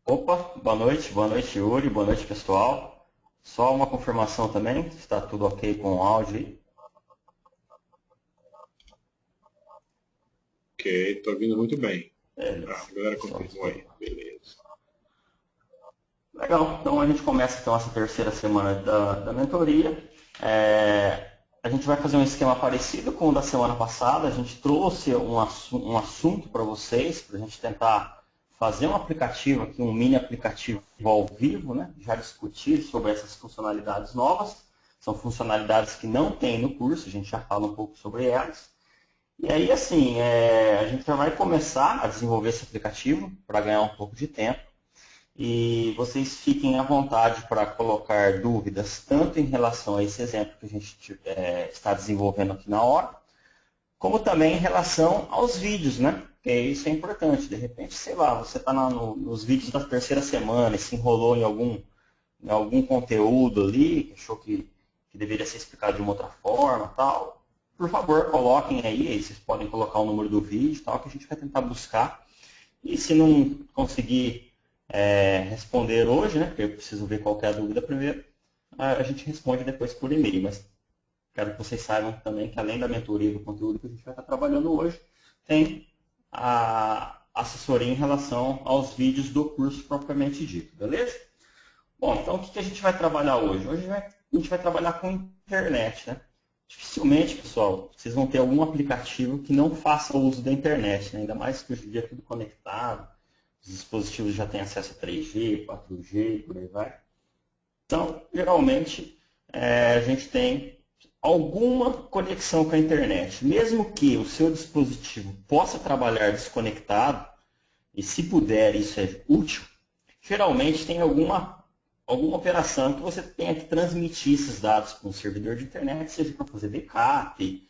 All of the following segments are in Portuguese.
Opa, boa noite Yuri, boa noite pessoal. Só uma confirmação também, está tudo ok com o áudio aí? Ok, estou ouvindo muito bem. Beleza, A galera show de confirmou bola. aí. Beleza. Legal, então a gente começa então essa terceira semana da mentoria. A gente vai fazer um esquema parecido com o da semana passada. A gente trouxe um assunto para vocês, para a gente tentar fazer um aplicativo aqui, um mini aplicativo ao vivo, né? Já discutir sobre essas funcionalidades novas. São funcionalidades que não tem no curso, a gente já fala um pouco sobre elas. E aí, assim, a gente já vai começar a desenvolver esse aplicativo para ganhar um pouco de tempo. E vocês fiquem à vontade para colocar dúvidas, tanto em relação a esse exemplo que a gente está desenvolvendo aqui na hora, como também em relação aos vídeos, né? Porque isso é importante. De repente, sei lá, você está nos vídeos da terceira semana e se enrolou em algum conteúdo ali, que achou que deveria ser explicado de uma outra forma, tal. Por favor, coloquem aí vocês podem colocar o número do vídeo, tal, que a gente vai tentar buscar. E se não conseguir responder hoje, né, porque eu preciso ver qual é a dúvida primeiro, a gente responde depois por e-mail. Mas quero que vocês saibam também que além da mentoria e do conteúdo que a gente vai estar trabalhando hoje, tem a assessoria em relação aos vídeos do curso propriamente dito, beleza? Bom, então o que a gente vai trabalhar hoje? Hoje a gente vai trabalhar com internet, né? Dificilmente, pessoal, vocês vão ter algum aplicativo que não faça uso da internet, né? Ainda mais que hoje em dia é tudo conectado, os dispositivos já têm acesso a 3G, 4G, por aí vai. Então, geralmente, a gente tem alguma conexão com a internet. Mesmo que o seu dispositivo possa trabalhar desconectado, e se puder isso é útil, geralmente tem alguma operação que você tenha que transmitir esses dados para um servidor de internet, seja para fazer backup.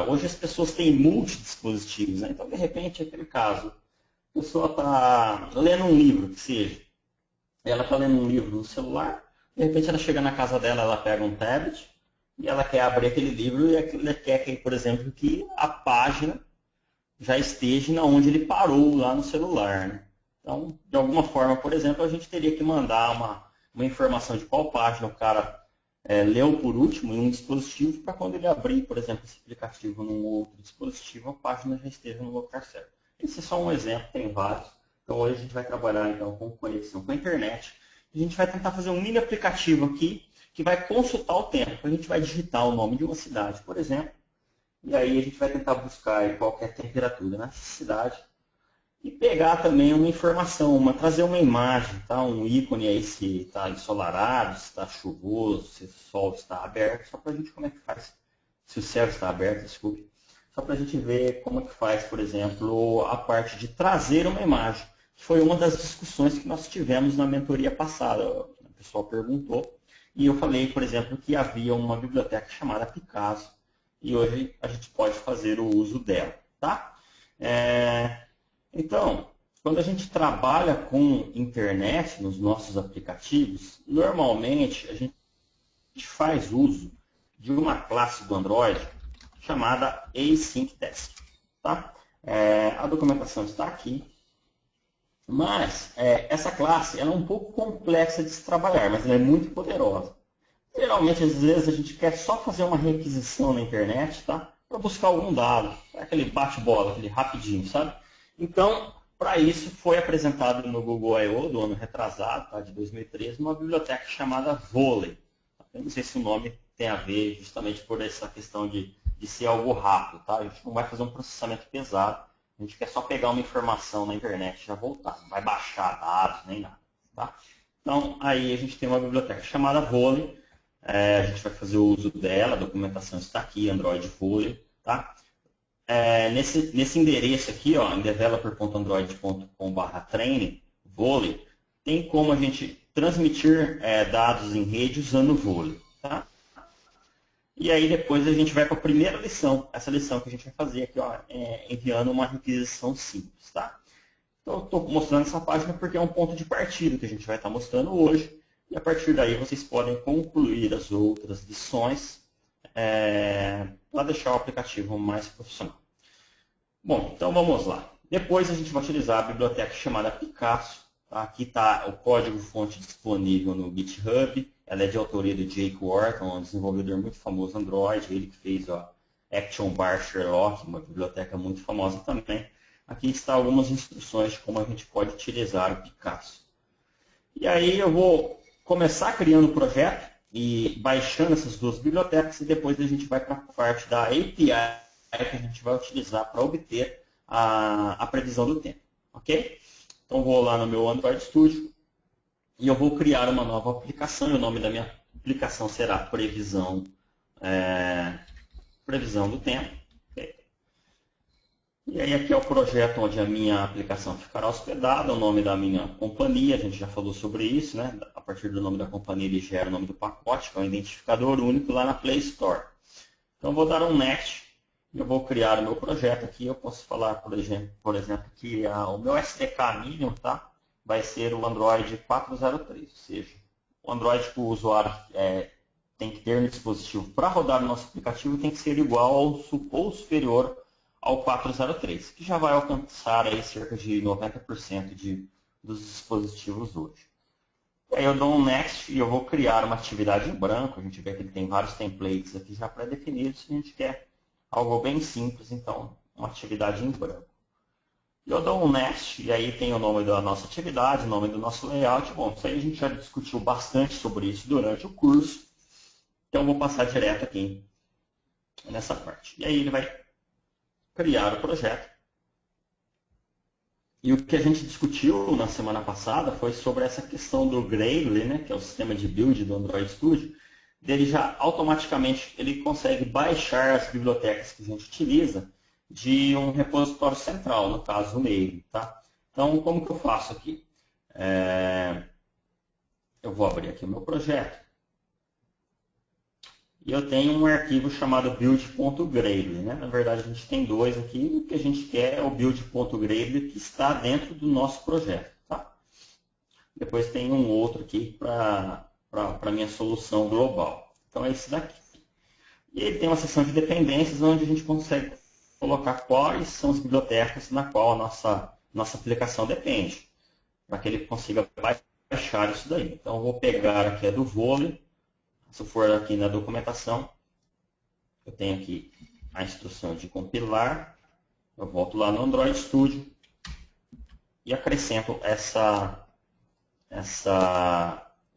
Hoje as pessoas têm multidispositivos, né? Então, de repente, é aquele caso, a pessoa está lendo um livro, que seja, ela está lendo um livro no celular, de repente ela chega na casa dela, ela pega um tablet e ela quer abrir aquele livro e ela quer que, por exemplo, que a página já esteja na onde ele parou lá no celular. Né? Então, de alguma forma, por exemplo, a gente teria que mandar uma informação de qual página o cara leu por último em um dispositivo para quando ele abrir, por exemplo, esse aplicativo num outro dispositivo, a página já esteja no lugar certo. Esse é só um exemplo, tem vários. Então hoje a gente vai trabalhar então com conexão com a internet. A gente vai tentar fazer um mini aplicativo aqui que vai consultar o tempo. A gente vai digitar o nome de uma cidade, por exemplo, e aí a gente vai tentar buscar qual é a temperatura nessa cidade e pegar também uma informação, trazer uma imagem, tá? Um ícone aí se está ensolarado, se está chuvoso, se o sol está aberto, só para a gente como é que faz. Se o céu está aberto, desculpe. Só para a gente ver como é que faz, por exemplo, a parte de trazer uma imagem, que foi uma das discussões que nós tivemos na mentoria passada. O pessoal perguntou e eu falei, por exemplo, que havia uma biblioteca chamada Picasso e hoje a gente pode fazer o uso dela, tá? Então, quando a gente trabalha com internet nos nossos aplicativos, normalmente a gente faz uso de uma classe do Android chamada Async Test. Tá? A documentação está aqui, mas essa classe ela é um pouco complexa de se trabalhar, mas ela é muito poderosa. Geralmente, às vezes, a gente quer só fazer uma requisição na internet, tá? Para buscar algum dado. Aquele bate-bola, aquele rapidinho, sabe? Então, para isso, foi apresentado no Google I.O. do ano retrasado, tá? De 2013, uma biblioteca chamada Volley. Eu não sei se o nome tem a ver justamente por essa questão de ser algo rápido, tá? A gente não vai fazer um processamento pesado. A gente quer só pegar uma informação na internet e já voltar. Não vai baixar dados nem nada, tá? Então, aí a gente tem uma biblioteca chamada Volley. A gente vai fazer o uso dela, a documentação está aqui, Android Folio, tá? Nesse endereço aqui, ó, em developer.android.com/training, Volley, tem como a gente transmitir dados em rede usando o Volley, tá? E aí depois a gente vai para a primeira lição, essa lição que a gente vai fazer aqui, ó, enviando uma requisição simples, tá? Então, eu estou mostrando essa página porque é um ponto de partida que a gente vai estar mostrando hoje. E a partir daí vocês podem concluir as outras lições para deixar o aplicativo mais profissional. Bom, então vamos lá. Depois a gente vai utilizar a biblioteca chamada Picasso. Tá? Aqui está o código-fonte disponível no GitHub. Ela é de autoria do Jake Wharton, um desenvolvedor muito famoso Android. Ele que fez a Action Bar Sherlock, uma biblioteca muito famosa também. Aqui está algumas instruções de como a gente pode utilizar o Picasso. E aí eu vou começar criando o projeto e baixando essas duas bibliotecas e depois a gente vai para a parte da API que a gente vai utilizar para obter a previsão do tempo. Ok? Então vou lá no meu Android Studio e eu vou criar uma nova aplicação. E o nome da minha aplicação será previsão do tempo. Okay? E aí aqui é o projeto onde a minha aplicação ficará hospedada, o nome da minha companhia, a gente já falou sobre isso, né? A partir do nome da companhia ele gera o nome do pacote, que é um identificador único lá na Play Store. Então eu vou dar um next e eu vou criar o meu projeto aqui. Eu posso falar, por exemplo que o meu SDK mínimo, tá? Vai ser o Android 4.03, ou seja, o Android que o usuário tem que ter no dispositivo para rodar o nosso aplicativo tem que ser igual ou superior ao 4.03, que já vai alcançar aí cerca de 90% dos dispositivos hoje. Aí eu dou um next e eu vou criar uma atividade em branco. A gente vê que ele tem vários templates aqui já pré-definidos. A gente quer algo bem simples, então uma atividade em branco. E eu dou um next e aí tem o nome da nossa atividade, o nome do nosso layout. Bom, isso aí a gente já discutiu bastante sobre isso durante o curso. Então eu vou passar direto aqui nessa parte. E aí ele vai criar o projeto. E o que a gente discutiu na semana passada foi sobre essa questão do Gradle, né, que é o sistema de build do Android Studio. Dele já automaticamente ele consegue baixar as bibliotecas que a gente utiliza de um repositório central, no caso o Maven. Tá? Então, como que eu faço aqui? Eu vou abrir aqui o meu projeto. E eu tenho um arquivo chamado build.gradle. Né? Na verdade, a gente tem dois aqui. O que a gente quer é o build.gradle que está dentro do nosso projeto. Tá? Depois tem um outro aqui para a minha solução global. Então é esse daqui. E ele tem uma seção de dependências onde a gente consegue colocar quais são as bibliotecas na qual a nossa aplicação depende, para que ele consiga baixar isso daí. Então eu vou pegar aqui a do vôlei. Se eu for aqui na documentação, eu tenho aqui a instrução de compilar. Eu volto lá no Android Studio e acrescento essa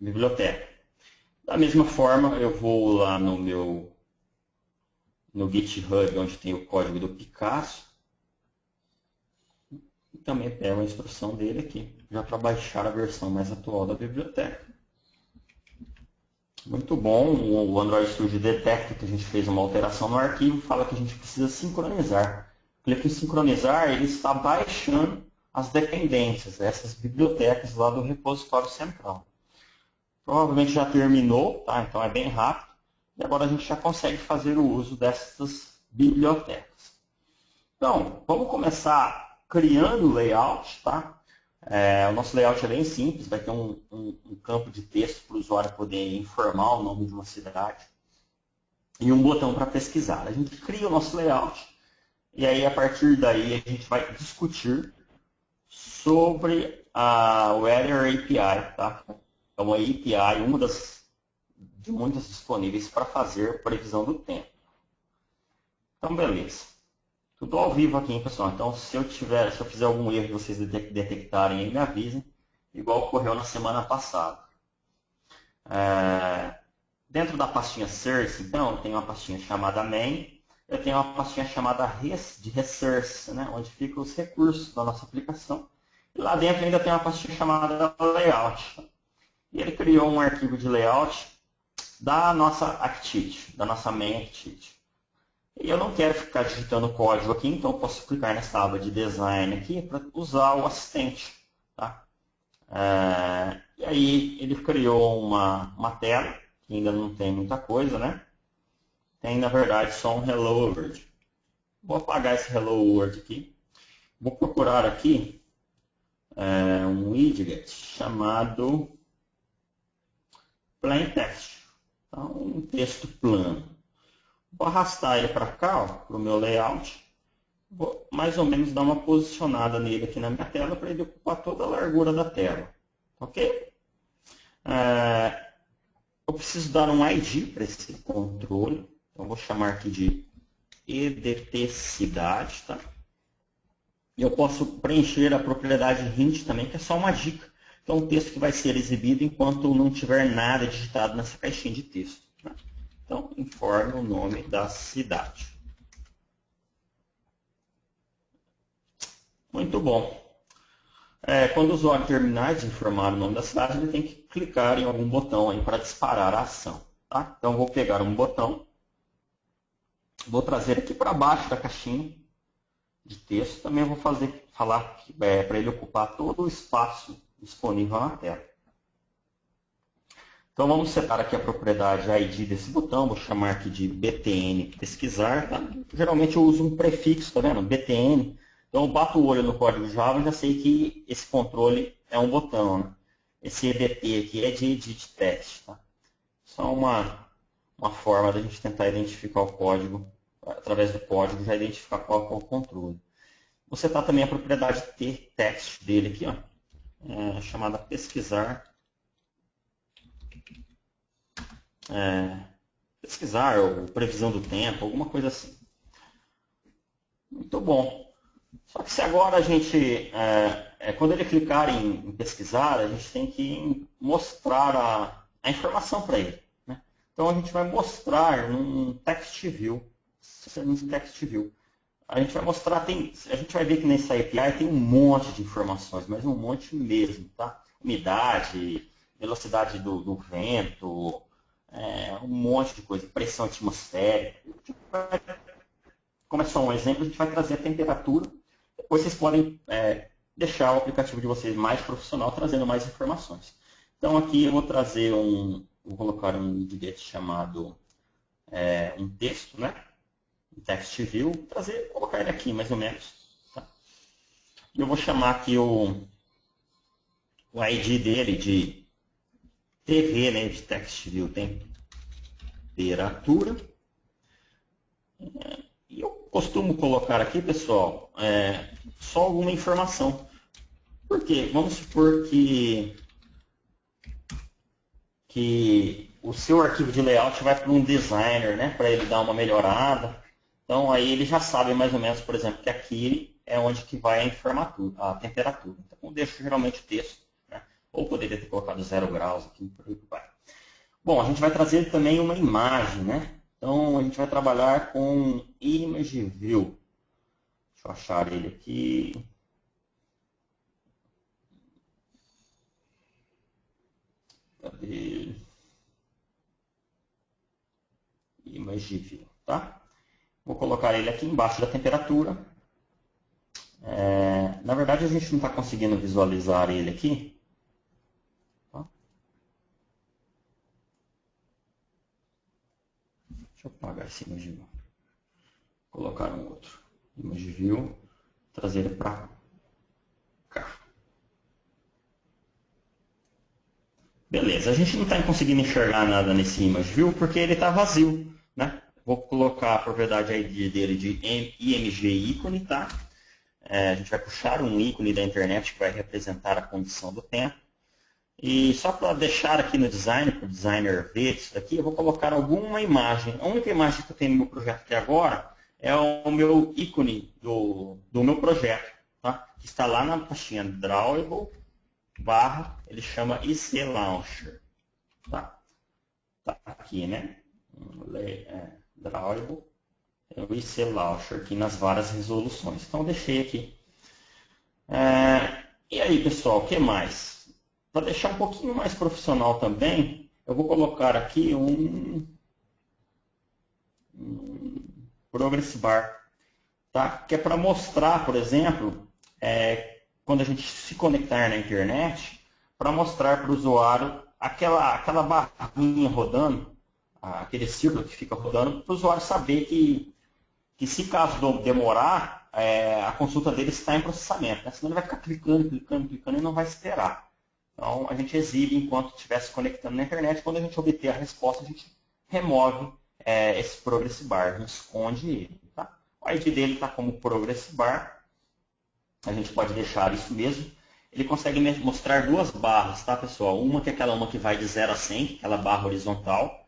biblioteca. Da mesma forma, eu vou lá no GitHub, onde tem o código do Picasso. E também pego a instrução dele aqui, já para baixar a versão mais atual da biblioteca. Muito bom, o Android Studio detecta que a gente fez uma alteração no arquivo, fala que a gente precisa sincronizar. Clique em sincronizar, ele está baixando as dependências, essas bibliotecas lá do repositório central. Provavelmente já terminou, tá? Então é bem rápido. E agora a gente já consegue fazer o uso dessas bibliotecas. Então, vamos começar criando o layout, tá? O nosso layout é bem simples, vai ter um campo de texto para o usuário poder informar o nome de uma cidade e um botão para pesquisar. A gente cria o nosso layout e aí a partir daí a gente vai discutir sobre a Weather API, tá? É uma API, uma de muitas disponíveis para fazer previsão do tempo. Então, beleza. Tudo ao vivo aqui, hein, pessoal? Então, se eu fizer algum erro e vocês detectarem aí, me avisem, igual ocorreu na semana passada. Dentro da pastinha Source, então, eu tenho uma pastinha chamada Main, eu tenho uma pastinha chamada de Resource, né, onde ficam os recursos da nossa aplicação. E lá dentro ainda tem uma pastinha chamada Layout. E ele criou um arquivo de layout da nossa Activity, da nossa Main Activity. E eu não quero ficar digitando código aqui, então eu posso clicar nessa aba de design aqui para usar o assistente. Tá? E aí ele criou uma tela, que ainda não tem muita coisa, né? Tem na verdade só um Hello World. Vou apagar esse Hello World aqui. Vou procurar aqui um widget chamado Plain Text. Então, um texto plano. Vou arrastar ele para cá, para o meu layout. Vou mais ou menos dar uma posicionada nele aqui na minha tela para ele ocupar toda a largura da tela. Ok? Eu preciso dar um ID para esse controle. Então, vou chamar aqui de edtcidade. Tá? Eu posso preencher a propriedade hint também, que é só uma dica. Então, um texto que vai ser exibido enquanto não tiver nada digitado nessa caixinha de texto. Tá? Então, informe o nome da cidade. Muito bom. Quando o usuário terminar de informar o nome da cidade, ele tem que clicar em algum botão aí para disparar a ação. Tá? Então, vou pegar um botão, vou trazer aqui para baixo da caixinha de texto. Também vou falar para ele ocupar todo o espaço disponível na tela. Então, vamos setar aqui a propriedade ID desse botão. Vou chamar aqui de btn pesquisar. Tá? Geralmente eu uso um prefixo, tá vendo? btn. Então, eu bato o olho no código Java e já sei que esse controle é um botão. Né? Esse edt aqui é de teste. Tá? Só uma forma da gente tentar identificar o código, através do código, já identificar qual é o controle. Você está também a propriedade tText dele aqui, ó, chamada pesquisar. Pesquisar ou previsão do tempo, alguma coisa assim. Muito bom. Só que se agora a gente, quando ele clicar em pesquisar, a gente tem que mostrar a informação para ele. Né? Então a gente vai mostrar num text view. A gente vai mostrar, a gente vai ver que nessa API tem um monte de informações, mas um monte mesmo, tá? Umidade, velocidade do vento, um monte de coisa, pressão atmosférica. Como é só um exemplo, a gente vai trazer a temperatura. Depois vocês podem deixar o aplicativo de vocês mais profissional, trazendo mais informações. Então aqui eu vou trazer vou colocar um widget chamado um texto, né? Um text view, colocar ele aqui mais ou menos. Tá? E eu vou chamar aqui o ID dele de TV, né? De text view, temperatura. E eu costumo colocar aqui, pessoal, só alguma informação. Por quê? Vamos supor que o seu arquivo de layout vai para um designer, né, para ele dar uma melhorada. Então, aí ele já sabe mais ou menos, por exemplo, que aqui é onde que vai a temperatura. Então, eu deixo geralmente o texto, né, ou poderia ter colocado 0 graus aqui, por aí vai. Bom, a gente vai trazer também uma imagem, né? Então, a gente vai trabalhar com Image View. Deixa eu achar ele aqui. Cadê? Image View, tá? Vou colocar ele aqui embaixo da temperatura. Na verdade, a gente não está conseguindo visualizar ele aqui. Deixa eu apagar esse Image View. Colocar um outro. Image View. Trazer ele para cá. Beleza, a gente não está conseguindo enxergar nada nesse Image View porque ele está vazio. Né? Vou colocar a propriedade ID dele de img ícone, tá? A gente vai puxar um ícone da internet que vai representar a condição do tempo. E só para deixar aqui no design, para o designer ver isso daqui, eu vou colocar alguma imagem. A única imagem que eu tenho no meu projeto até agora é o meu ícone do meu projeto, tá? Que está lá na pastinha Drawable, ele chama IC Launcher. Tá aqui, né? Drawable, é o IC Launcher aqui nas várias resoluções. Então, eu deixei aqui. E aí, pessoal, o que mais? Para deixar um pouquinho mais profissional também, eu vou colocar aqui um Progress Bar, tá? Que é para mostrar, por exemplo, quando a gente se conectar na internet, para mostrar para o usuário aquela barrinha rodando, aquele círculo que fica rodando, para o usuário saber que se caso demorar, a consulta dele está em processamento, né? Senão ele vai ficar clicando e não vai esperar. Então, a gente exibe enquanto estiver se conectando na internet. Quando a gente obter a resposta, a gente remove esse Progress Bar, a gente esconde ele. Tá? O ID dele está como Progress Bar. A gente pode deixar isso mesmo. Ele consegue mostrar duas barras, tá, pessoal? Uma que é aquela que vai de 0 a 100, aquela barra horizontal.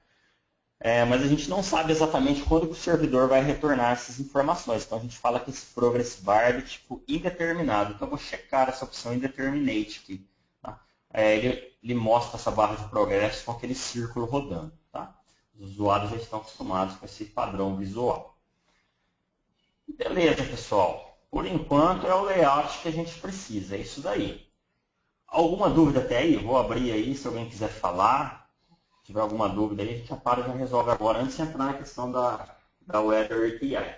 Mas a gente não sabe exatamente quando o servidor vai retornar essas informações. Então a gente fala que esse Progress Bar é de tipo indeterminado. Então eu vou checar essa opção Indeterminate aqui. Tá? Ele mostra essa barra de progresso com aquele círculo rodando. Tá? Os usuários já estão acostumados com esse padrão visual. Beleza, pessoal. Por enquanto é o layout que a gente precisa. É isso daí. Alguma dúvida até aí? Eu vou abrir aí se alguém quiser falar. Se tiver alguma dúvida aí, a gente já para e já resolve agora, antes de entrar na questão da Weather API.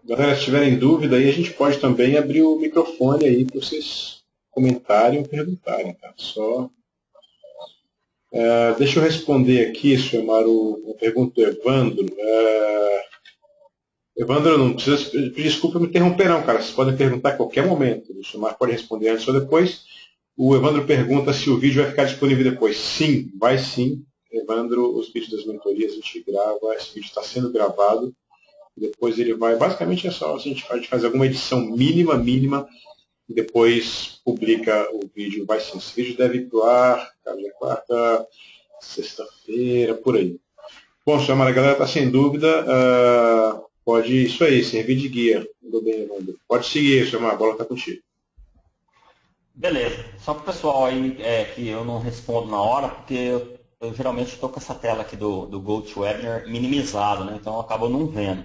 Galera, se tiverem dúvida aí, a gente pode também abrir o microfone aí para vocês comentarem ou perguntarem, tá? Deixa eu responder aqui, chamar a pergunta do Evandro. Evandro, não precisa pedir desculpa me interromper não, cara. Vocês podem perguntar a qualquer momento. O Chamar pode responder antes ou depois. O Evandro pergunta se o vídeo vai ficar disponível depois. Sim, vai sim. Evandro, os vídeos das mentorias a gente grava, esse vídeo está sendo gravado. Depois ele vai, basicamente é só a gente fazer alguma edição mínima, e depois publica o vídeo. Vai sim, esse vídeo deve ir para o ar, cara, quarta, sexta-feira, por aí. Bom, Samara, a galera está sem dúvida. Pode, isso aí, servir de guia. Tudo bem, Evandro. Pode seguir, Samara, a bola está contigo. Beleza. Só para o pessoal aí que eu não respondo na hora, porque eu geralmente estou com essa tela aqui do GoToWebinar minimizado, né? Então eu acabo não vendo.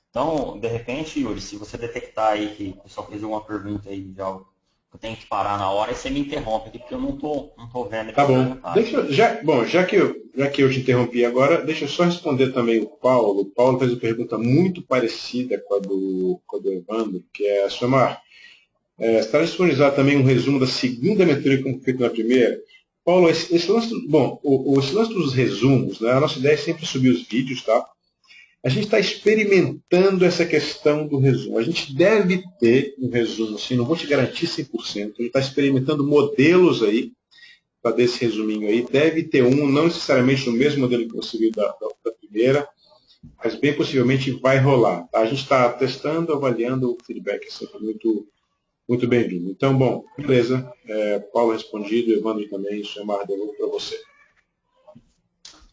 Então, de repente, Yuri, se você detectar aí que o pessoal fez alguma pergunta aí de algo que eu tenho que parar na hora, aí você me interrompe aqui, porque eu não tô vendo. Tá bom. Já que eu te interrompi agora, deixa eu só responder também o Paulo. O Paulo fez uma pergunta muito parecida com a do Evandro, que é, Samar, está disponibilizado também um resumo da segunda mentoria como feito na primeira? Paulo, esse lance dos resumos, né, a nossa ideia é sempre subir os vídeos, tá? A gente está experimentando essa questão do resumo. A gente deve ter um resumo, assim, não vou te garantir 100%. A gente está experimentando modelos aí para desse resuminho aí. Deve ter um, não necessariamente no mesmo modelo que você viu da primeira, mas bem possivelmente vai rolar. Tá? A gente está testando, avaliando, o feedback é sempre muito bem-vindo. Então, bom, beleza. Paulo respondido, Evandro também, Chamar de novo para você.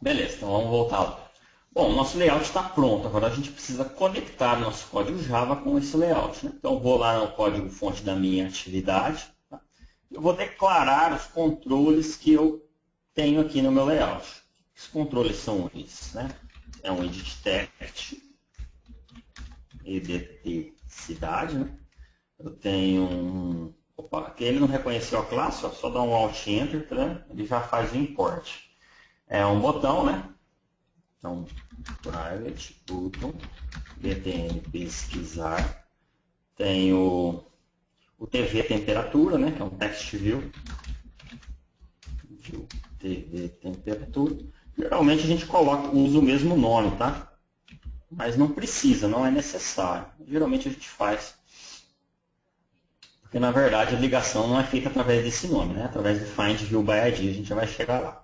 Beleza, então vamos voltar lá. Bom, o nosso layout está pronto. Agora a gente precisa conectar nosso código Java com esse layout. Né? Então, eu vou lá no código fonte da minha atividade. Tá? Eu vou declarar os controles que eu tenho aqui no meu layout. Os controles são esses. Né? É um edit text, edt cidade. Né? Eu tenho um... Opa, aqui ele não reconheceu a classe, ó, só dá um Alt Enter, tá? Ele já faz o import. É um botão, né? Então, private button, btn pesquisar. Tem o TV temperatura, né? Que é um text view. View TV temperatura. Geralmente a gente usa o mesmo nome, tá? Mas não precisa, não é necessário. Geralmente a gente faz. Porque na verdade a ligação não é feita através desse nome, né? Através do find view by ID, a gente já vai chegar lá.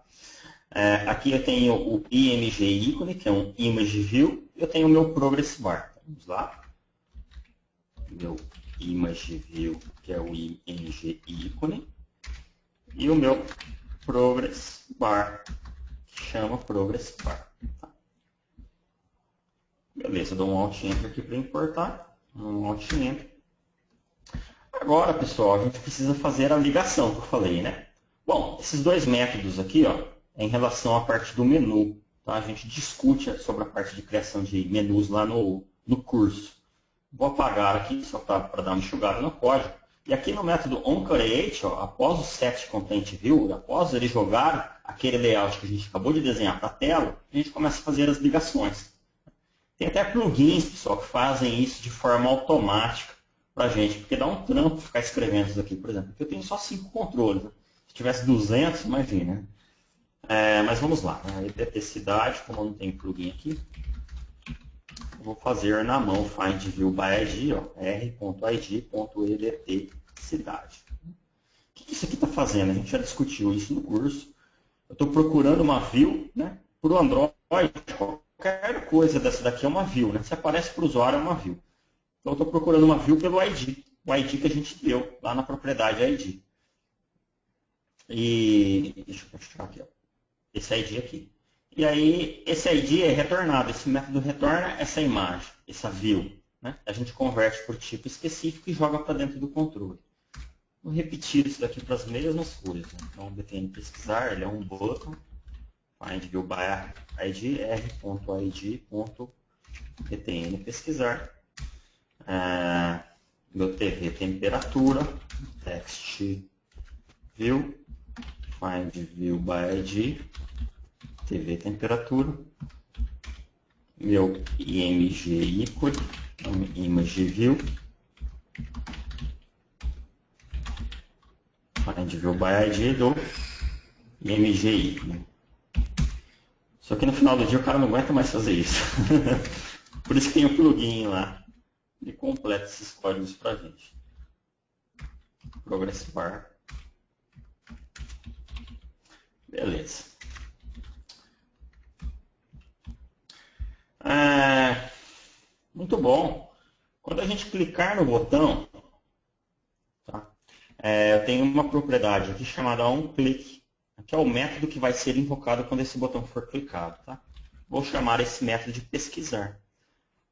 Aqui eu tenho o img ícone, que é um image view, e eu tenho o meu progress bar. Vamos lá. Meu image view, que é o img ícone, e o meu progress bar, que chama progress bar. Tá? Beleza, eu dou um Alt Enter aqui para importar. Um Alt Enter. Agora, pessoal, a gente precisa fazer a ligação que eu falei, né? Bom, esses dois métodos aqui, ó, em relação à parte do menu. Tá? A gente discute sobre a parte de criação de menus lá no curso. Vou apagar aqui só para dar uma enxugada no código. E aqui no método onCreate, após o setContentView, após ele jogar aquele layout que a gente acabou de desenhar para a tela, a gente começa a fazer as ligações. Tem até plugins, pessoal, que fazem isso de forma automática para a gente, porque dá um trampo ficar escrevendo isso aqui, por exemplo. Porque eu tenho só 5 controles. Né? Se tivesse 200, imagina. Né? Mas vamos lá, edt cidade, como eu não tenho plugin aqui, eu vou fazer na mão find view by id, r.id.edt cidade. O que isso aqui está fazendo? A gente já discutiu isso no curso. Eu estou procurando uma view, né, para o Android qualquer coisa dessa daqui é uma view, né? Se aparece para o usuário é uma view. Então eu estou procurando uma view pelo ID, o ID que a gente deu lá na propriedade ID. E deixa eu mostrar aqui, ó, esse ID aqui. E aí esse ID é retornado, esse método retorna essa imagem, essa view, né? A gente converte por tipo específico e joga para dentro do controle. Vou repetir isso daqui para as mesmas coisas, né? Então o btn pesquisar, ele é um button, find view by ID, r.id.btn pesquisar, meu TV temperatura, text view, find view by ID, TV temperatura, meu img ícone, image view, find view by ID do img ícone. Só que no final do dia o cara não aguenta mais fazer isso. Por isso que tem o plugin lá e completa esses códigos pra gente. Progress bar. Beleza. Muito bom. Quando a gente clicar no botão, tá? Eu tenho uma propriedade aqui chamada onClick, que é o método que vai ser invocado quando esse botão for clicado. Tá? Vou chamar esse método de pesquisar.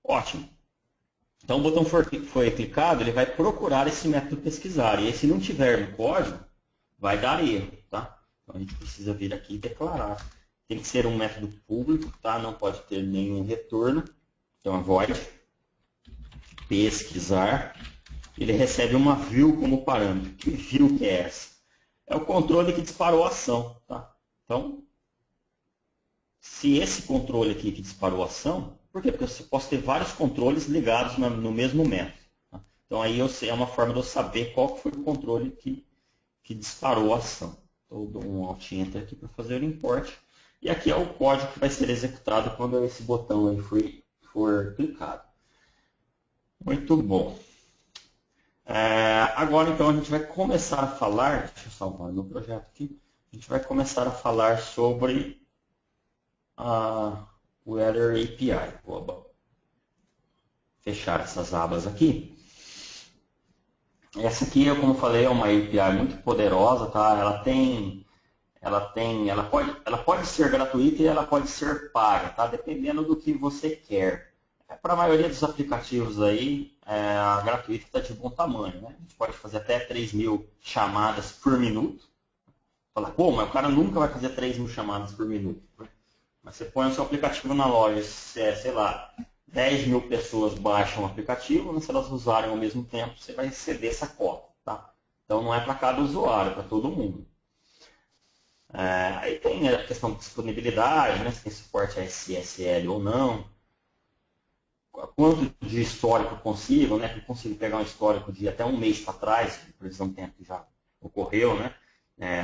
Ótimo. Então o botão foi clicado, ele vai procurar esse método pesquisar. E se não tiver no código, vai dar erro. Tá? Então a gente precisa vir aqui e declarar. Tem que ser um método público, tá? Não pode ter nenhum retorno. Então a void pesquisar, ele recebe uma view como parâmetro. Que view que é essa? É o controle que disparou a ação. Tá? Então, se esse controle aqui que disparou a ação, por quê? Porque eu posso ter vários controles ligados no mesmo método. Tá? Então aí é uma forma de eu saber qual foi o controle que disparou a ação. Então eu dou um Alt Enter aqui para fazer o import. E aqui é o código que vai ser executado quando esse botão aí for clicado. Muito bom. Agora então a gente vai começar a falar, deixa eu salvar meu projeto aqui, a gente vai começar a falar sobre a Weather API. Vou fechar essas abas aqui. Essa aqui, como eu falei, é uma API muito poderosa, tá? Ela pode ser gratuita e ela pode ser paga, tá? Dependendo do que você quer. Para a maioria dos aplicativos aí, a gratuita está de bom tamanho, né? A gente pode fazer até 3.000 chamadas por minuto. Fala, pô, mas o cara nunca vai fazer 3.000 chamadas por minuto. Mas você põe o seu aplicativo na loja, sei lá, 10.000 pessoas baixam o aplicativo, mas se elas usarem ao mesmo tempo, você vai ceder essa cota, tá? Então não é para cada usuário, é para todo mundo. Aí tem a questão de disponibilidade, né? Se tem suporte a SSL ou não. Quanto de histórico eu consigo, né? Eu consigo pegar um histórico de até um mês para trás, previsão do tempo que já ocorreu, né?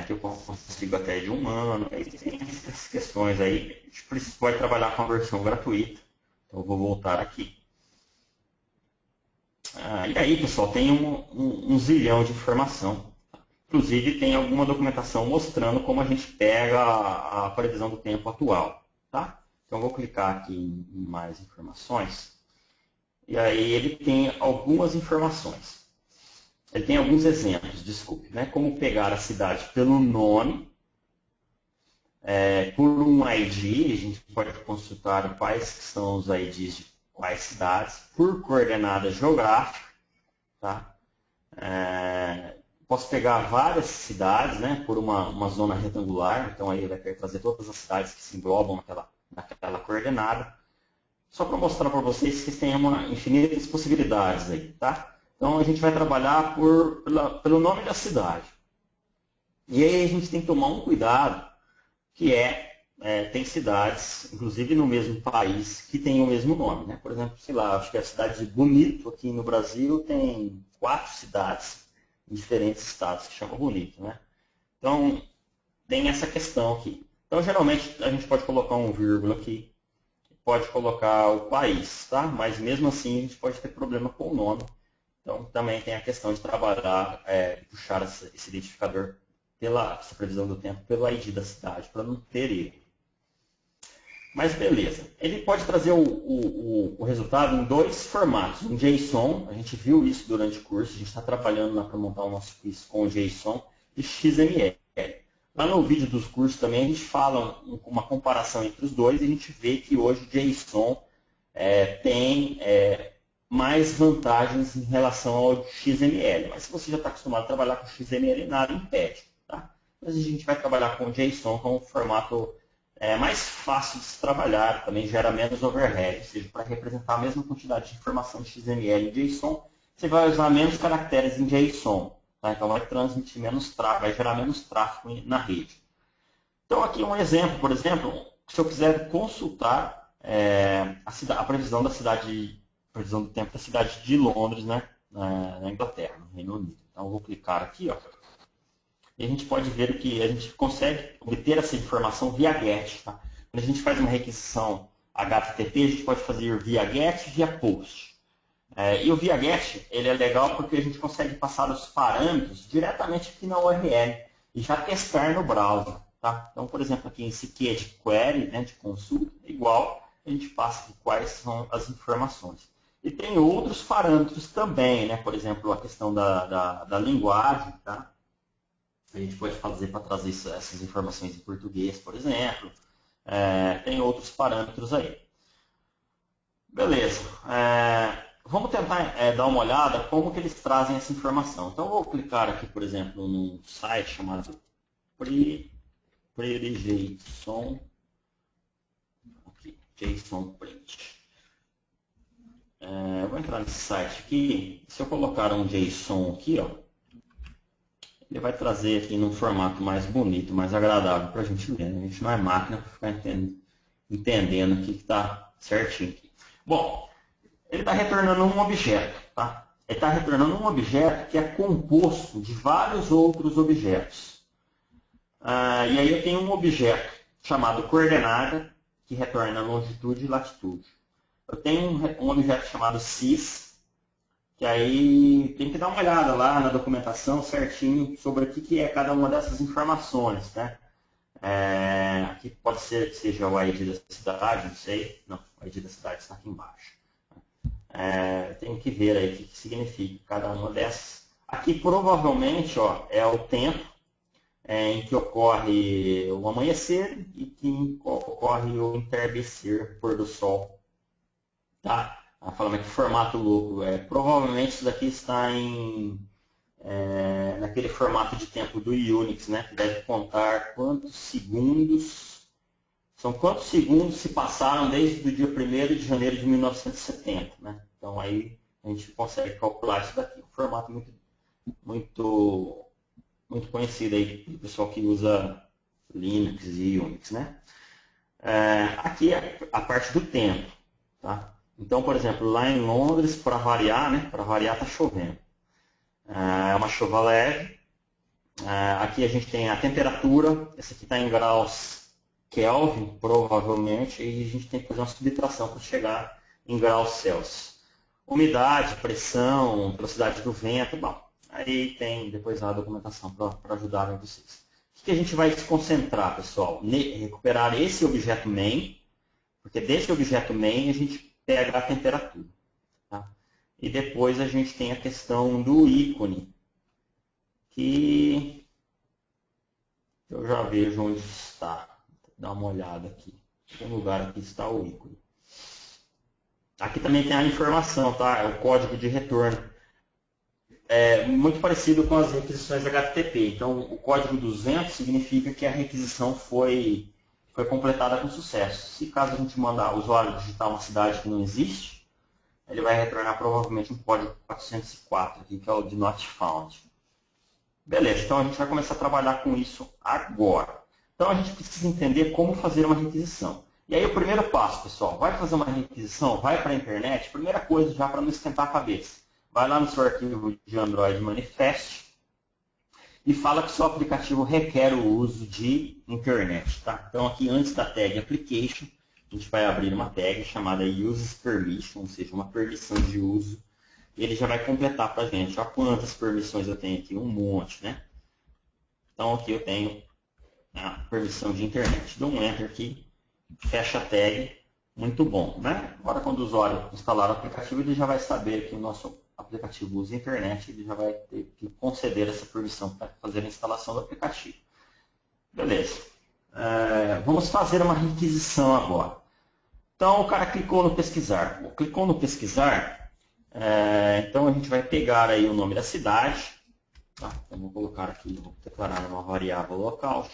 Aqui eu consigo até de um ano. Tem essas questões aí. A gente pode trabalhar com a versão gratuita. Então eu vou voltar aqui. E aí, pessoal, tem um zilhão de informação. Inclusive, tem alguma documentação mostrando como a gente pega a previsão do tempo atual. Tá? Então, eu vou clicar aqui em mais informações. E aí ele tem algumas informações. Ele tem alguns exemplos, desculpe, né? Como pegar a cidade pelo nome, por um ID, a gente pode consultar quais são os IDs de quais cidades, por coordenada geográfica, tá? Posso pegar várias cidades, né? Por uma zona retangular, então aí ele vai trazer todas as cidades que se englobam naquela coordenada. Só para mostrar para vocês que tem infinitas possibilidades aí, tá? Então a gente vai trabalhar pelo nome da cidade. E aí a gente tem que tomar um cuidado, que tem cidades, inclusive no mesmo país, que tem o mesmo nome, né? Por exemplo, sei lá, acho que a cidade de Bonito, aqui no Brasil, tem 4 cidades em diferentes estados que chamam Bonito, né? Então tem essa questão aqui. Então geralmente a gente pode colocar um vírgula aqui, pode colocar o país, tá? Mas mesmo assim a gente pode ter problema com o nome. Então também tem a questão de trabalhar, puxar esse identificador essa previsão do tempo pelo ID da cidade, para não ter erro. Mas beleza. Ele pode trazer o resultado em dois formatos. Um JSON, a gente viu isso durante o curso, a gente está trabalhando lá para montar o nosso quiz com JSON e XML. Lá no vídeo dos cursos também a gente fala uma comparação entre os dois e a gente vê que hoje o JSON tem mais vantagens em relação ao XML. Mas se você já está acostumado a trabalhar com XML, nada impede. Tá? Mas a gente vai trabalhar com o JSON, com um formato mais fácil de se trabalhar, também gera menos overhead. Ou seja, para representar a mesma quantidade de informação de XML em JSON, você vai usar menos caracteres em JSON. Tá? Então vai transmitir menos tráfego, vai gerar menos tráfego na rede. Então aqui um exemplo, por exemplo, se eu quiser consultar a previsão previsão do tempo da cidade de Londres, né, na Inglaterra, no Reino Unido. Então eu vou clicar aqui, ó, e a gente pode ver que a gente consegue obter essa informação via GET. Tá? Quando a gente faz uma requisição HTTP, a gente pode fazer via GET e via POST. E o via GET ele é legal porque a gente consegue passar os parâmetros diretamente aqui na URL e já testar no browser. Tá? Então, por exemplo, aqui em CQ de query, né, de consulta, igual, a gente passa aqui quais são as informações. E tem outros parâmetros também, né? Por exemplo, a questão da linguagem. Tá? A gente pode fazer para trazer essas informações em português, por exemplo. Tem outros parâmetros aí. Beleza. Vamos tentar dar uma olhada como que eles trazem essa informação. Então, eu vou clicar aqui, por exemplo, num site chamado PreJSON. Aqui, JSON Print. Vou entrar nesse site aqui. Se eu colocar um JSON aqui, ó, ele vai trazer aqui num formato mais bonito, mais agradável para a gente ler. A gente não é máquina para ficar entendendo o que está certinho aqui. Bom, ele está retornando um objeto. Tá? Ele está retornando um objeto que é composto de vários outros objetos. E aí eu tenho um objeto chamado coordenada, que retorna longitude e latitude. Eu tenho um objeto chamado sys, que aí tem que dar uma olhada lá na documentação certinho sobre o que é cada uma dessas informações. Né? Aqui pode ser que seja o ID da cidade, não sei. Não, o ID da cidade está aqui embaixo. Tem que ver aí o que significa cada uma dessas. Aqui provavelmente é o tempo em que ocorre o amanhecer e que ocorre o entardecer, pôr do sol. Tá? Falando aqui formato louco. Provavelmente isso daqui está naquele formato de tempo do Unix, né? Que deve contar quantos segundos. São quantos segundos se passaram desde o dia 1º de janeiro de 1970. Né? Então aí a gente consegue calcular isso daqui. Um formato muito conhecido aí do pessoal que usa Linux e Unix. Né? Aqui é a parte do tempo. Tá? Então, por exemplo, lá em Londres, para variar, né? Para variar está chovendo. É uma chuva leve. Aqui a gente tem a temperatura. Essa aqui está em graus Kelvin, provavelmente, e a gente tem que fazer uma subtração para chegar em graus Celsius. Umidade, pressão, velocidade do vento, bom. Aí tem depois a documentação para ajudar vocês. O que a gente vai se concentrar, pessoal? Recuperar esse objeto main, porque desse objeto main a gente pega a temperatura. Tá? E depois a gente tem a questão do ícone, que eu já vejo onde está. Dá uma olhada aqui. Tem um lugar aqui está o ícone. Aqui também tem a informação, tá? É o código de retorno. É muito parecido com as requisições HTTP. Então, o código 200 significa que a requisição foi completada com sucesso. Se caso a gente mandar o usuário digitar uma cidade que não existe, ele vai retornar provavelmente um código 404, aqui, que é o de not found. Beleza, então a gente vai começar a trabalhar com isso agora. Então a gente precisa entender como fazer uma requisição. E aí o primeiro passo, pessoal, vai fazer uma requisição, vai para a internet, primeira coisa já para não esquentar a cabeça. Vai lá no seu arquivo de Android Manifest e fala que seu aplicativo requer o uso de internet. Tá? Então aqui antes da tag Application, a gente vai abrir uma tag chamada Uses Permission, ou seja, uma permissão de uso. E ele já vai completar para a gente. Olha quantas permissões eu tenho aqui, um monte, né? Então aqui eu tenho a permissão de internet. Dou um Enter aqui fecha tag, muito bom, né? Agora, quando o usuário instalar o aplicativo, ele já vai saber que o nosso aplicativo usa a internet, ele já vai ter que conceder essa permissão para fazer a instalação do aplicativo. Beleza. Vamos fazer uma requisição agora. Então, o cara clicou no pesquisar. Clicou no pesquisar, então a gente vai pegar aí o nome da cidade. Tá? Então, vou colocar aqui, vou declarar uma variável local,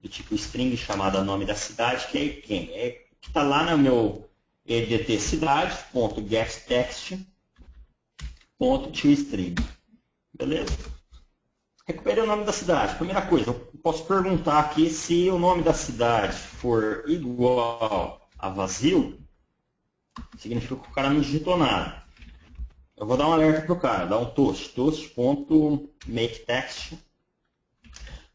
do tipo string chamada nome da cidade, que é quem? Que está lá no meu edt cidade.getText.toString. Beleza? Recuperei o nome da cidade. Primeira coisa, eu posso perguntar aqui se o nome da cidade for igual a vazio, significa que o cara não digitou nada. Eu vou dar um alerta para o cara, dar um toast.makeText,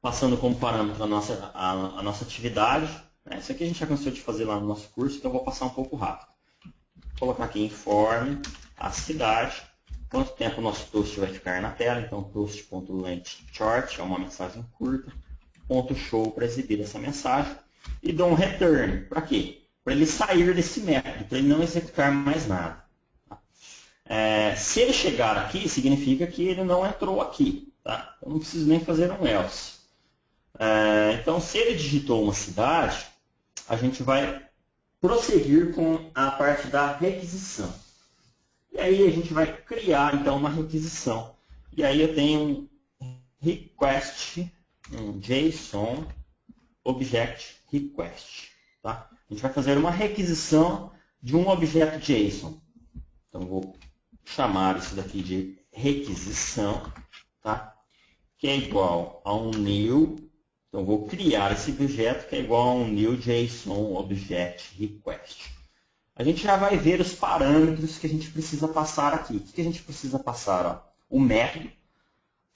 passando como parâmetro a nossa atividade. Isso aqui a gente já cansou de fazer lá no nosso curso, então eu vou passar um pouco rápido. Vou colocar aqui informe a cidade, quanto tempo o nosso toast vai ficar na tela, então toast.lengthchart é uma mensagem curta, .show para exibir essa mensagem, e dou um return, para quê? Para ele sair desse método, para ele não executar mais nada. Se ele chegar aqui, significa que ele não entrou aqui. Tá? Eu não preciso nem fazer um else. Então, se ele digitou uma cidade, a gente vai prosseguir com a parte da requisição. E aí a gente vai criar, então, uma requisição. E aí eu tenho um request, um JSON Object Request. Tá? A gente vai fazer uma requisição de um objeto JSON. Então, vou chamar isso daqui de requisição, tá? Que é igual a um new. Então, vou criar esse objeto que é igual a um new JSON Object Request. A gente já vai ver os parâmetros que a gente precisa passar aqui. O que a gente precisa passar? Ó? O método.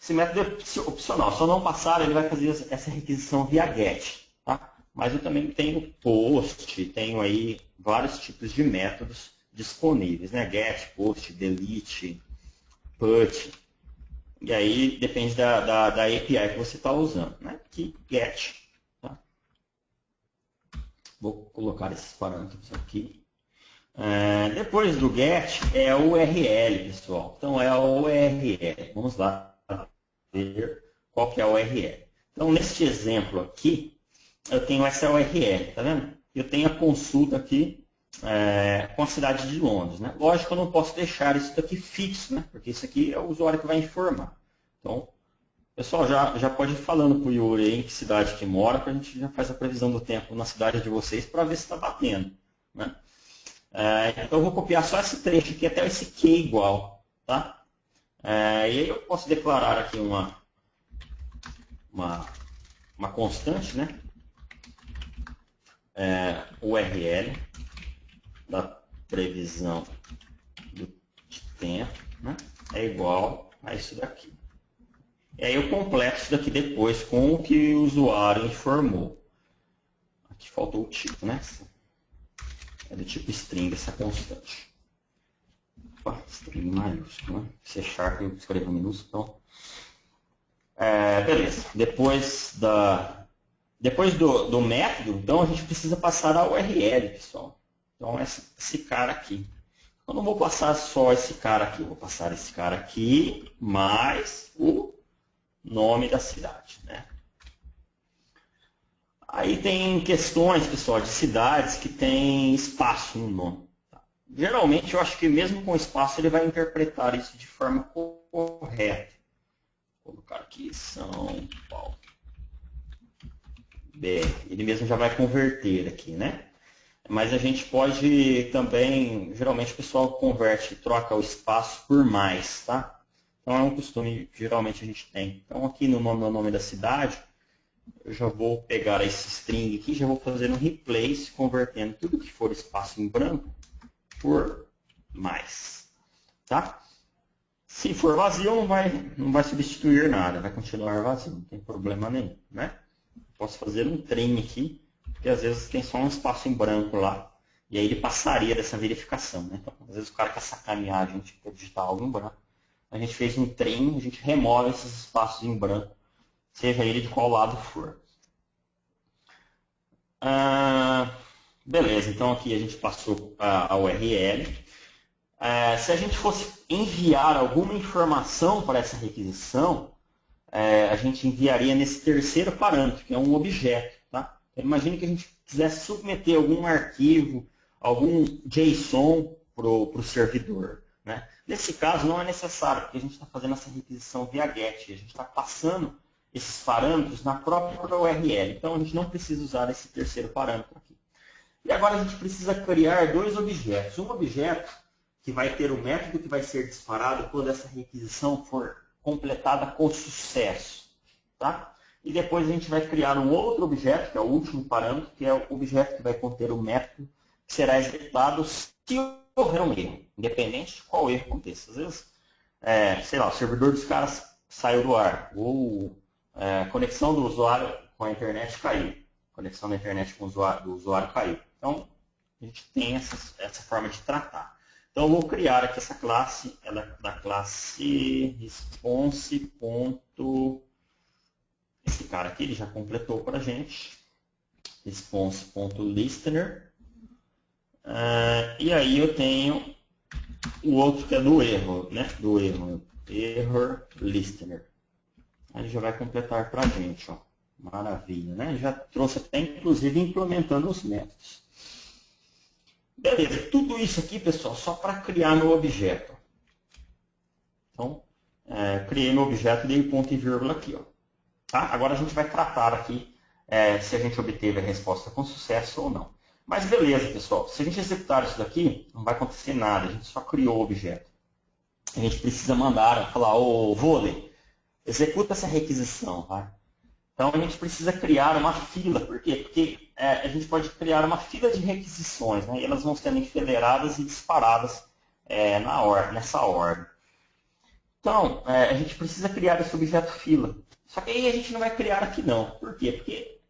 Esse método é opcional. Se eu não passar, ele vai fazer essa requisição via get. Tá? Mas eu também tenho post, tenho aí vários tipos de métodos disponíveis, né? Get, post, delete, put. E aí depende da API que você está usando, né? Que get. Tá? Vou colocar esses parâmetros aqui. Depois do get é o URL, pessoal. Então é o URL. Vamos lá ver qual que é o URL. Então neste exemplo aqui, eu tenho essa URL, tá vendo? Eu tenho a consulta aqui com a cidade de Londres. Né? Lógico que eu não posso deixar isso daqui fixo, né? Porque isso aqui é o usuário que vai informar. Então, pessoal, já pode ir falando para o Yuri aí em que cidade que mora, para a gente já faz a previsão do tempo na cidade de vocês para ver se está batendo. Né? Então, eu vou copiar só esse trecho aqui até esse Q igual. Tá? E aí eu posso declarar aqui uma constante, né? URL da previsão de tempo, né? É igual a isso daqui. E aí eu completo isso daqui depois com o que o usuário informou. Aqui faltou o tipo, né? É do tipo string essa constante. Opa, string maiúsculo, né? C# eu escrevo minúsculo. Então, beleza. Depois do método, então a gente precisa passar a URL, pessoal. Então, esse cara aqui. Eu não vou passar só esse cara aqui, eu vou passar esse cara aqui, mais o nome da cidade. Né? Aí tem questões, pessoal, de cidades que tem espaço no nome. Tá? Geralmente, eu acho que mesmo com espaço, ele vai interpretar isso de forma correta. Vou colocar aqui São Paulo. Ele mesmo já vai converter aqui, né? Mas a gente pode também, geralmente o pessoal converte, troca o espaço por mais, tá? Então é um costume que geralmente a gente tem. Então aqui no nome da cidade, eu já vou pegar esse string aqui, já vou fazer um replace, convertendo tudo que for espaço em branco por mais, tá? Se for vazio, não vai substituir nada, vai continuar vazio, não tem problema nenhum, né? Posso fazer um trem aqui, porque às vezes tem só um espaço em branco lá, e aí ele passaria dessa verificação. Né? Então, às vezes o cara quer sacanear a gente para digitar algo em branco. A gente fez um trem, a gente remove esses espaços em branco, seja ele de qual lado for. Beleza, então aqui a gente passou a URL. Se a gente fosse enviar alguma informação para essa requisição, a gente enviaria nesse terceiro parâmetro, que é um objeto. Tá? Então, imagine que a gente quisesse submeter algum arquivo, algum JSON para o servidor. Né? Nesse caso, não é necessário, porque a gente está fazendo essa requisição via GET. A gente está passando esses parâmetros na própria URL. Então, a gente não precisa usar esse terceiro parâmetro aqui. E agora a gente precisa criar dois objetos. Um objeto que vai ter o método que vai ser disparado quando essa requisição for completada com sucesso. Tá? E depois a gente vai criar um outro objeto, que é o último parâmetro, que é o objeto que vai conter o método que será executado se houver um erro, independente de qual erro aconteça. Às vezes, sei lá, o servidor dos caras saiu do ar, ou a conexão do usuário com a internet caiu. A conexão da internet com do usuário caiu. Então, a gente tem essa forma de tratar. Então, eu vou criar aqui essa classe, ela é da classe response. Esse cara aqui, ele já completou para a gente. Response.listener. E aí eu tenho o outro que é do erro, né? Error listener. Aí ele já vai completar para a gente, ó. Maravilha, né? Já trouxe até, inclusive, implementando os métodos. Beleza, tudo isso aqui, pessoal, só para criar meu objeto. Então, criei meu objeto e dei ponto e vírgula aqui. Ó. Tá? Agora a gente vai tratar aqui se a gente obteve a resposta com sucesso ou não. Mas beleza, pessoal, se a gente executar isso daqui, não vai acontecer nada, a gente só criou o objeto. A gente precisa mandar, falar, ô vôlei, executa essa requisição. Tá? Então a gente precisa criar uma fila. Por quê? Porque a gente pode criar uma fila de requisições, né? E elas vão sendo enfileiradas e disparadas nessa ordem. Então, a gente precisa criar esse objeto fila. Só que aí a gente não vai criar aqui não. Por quê? Porque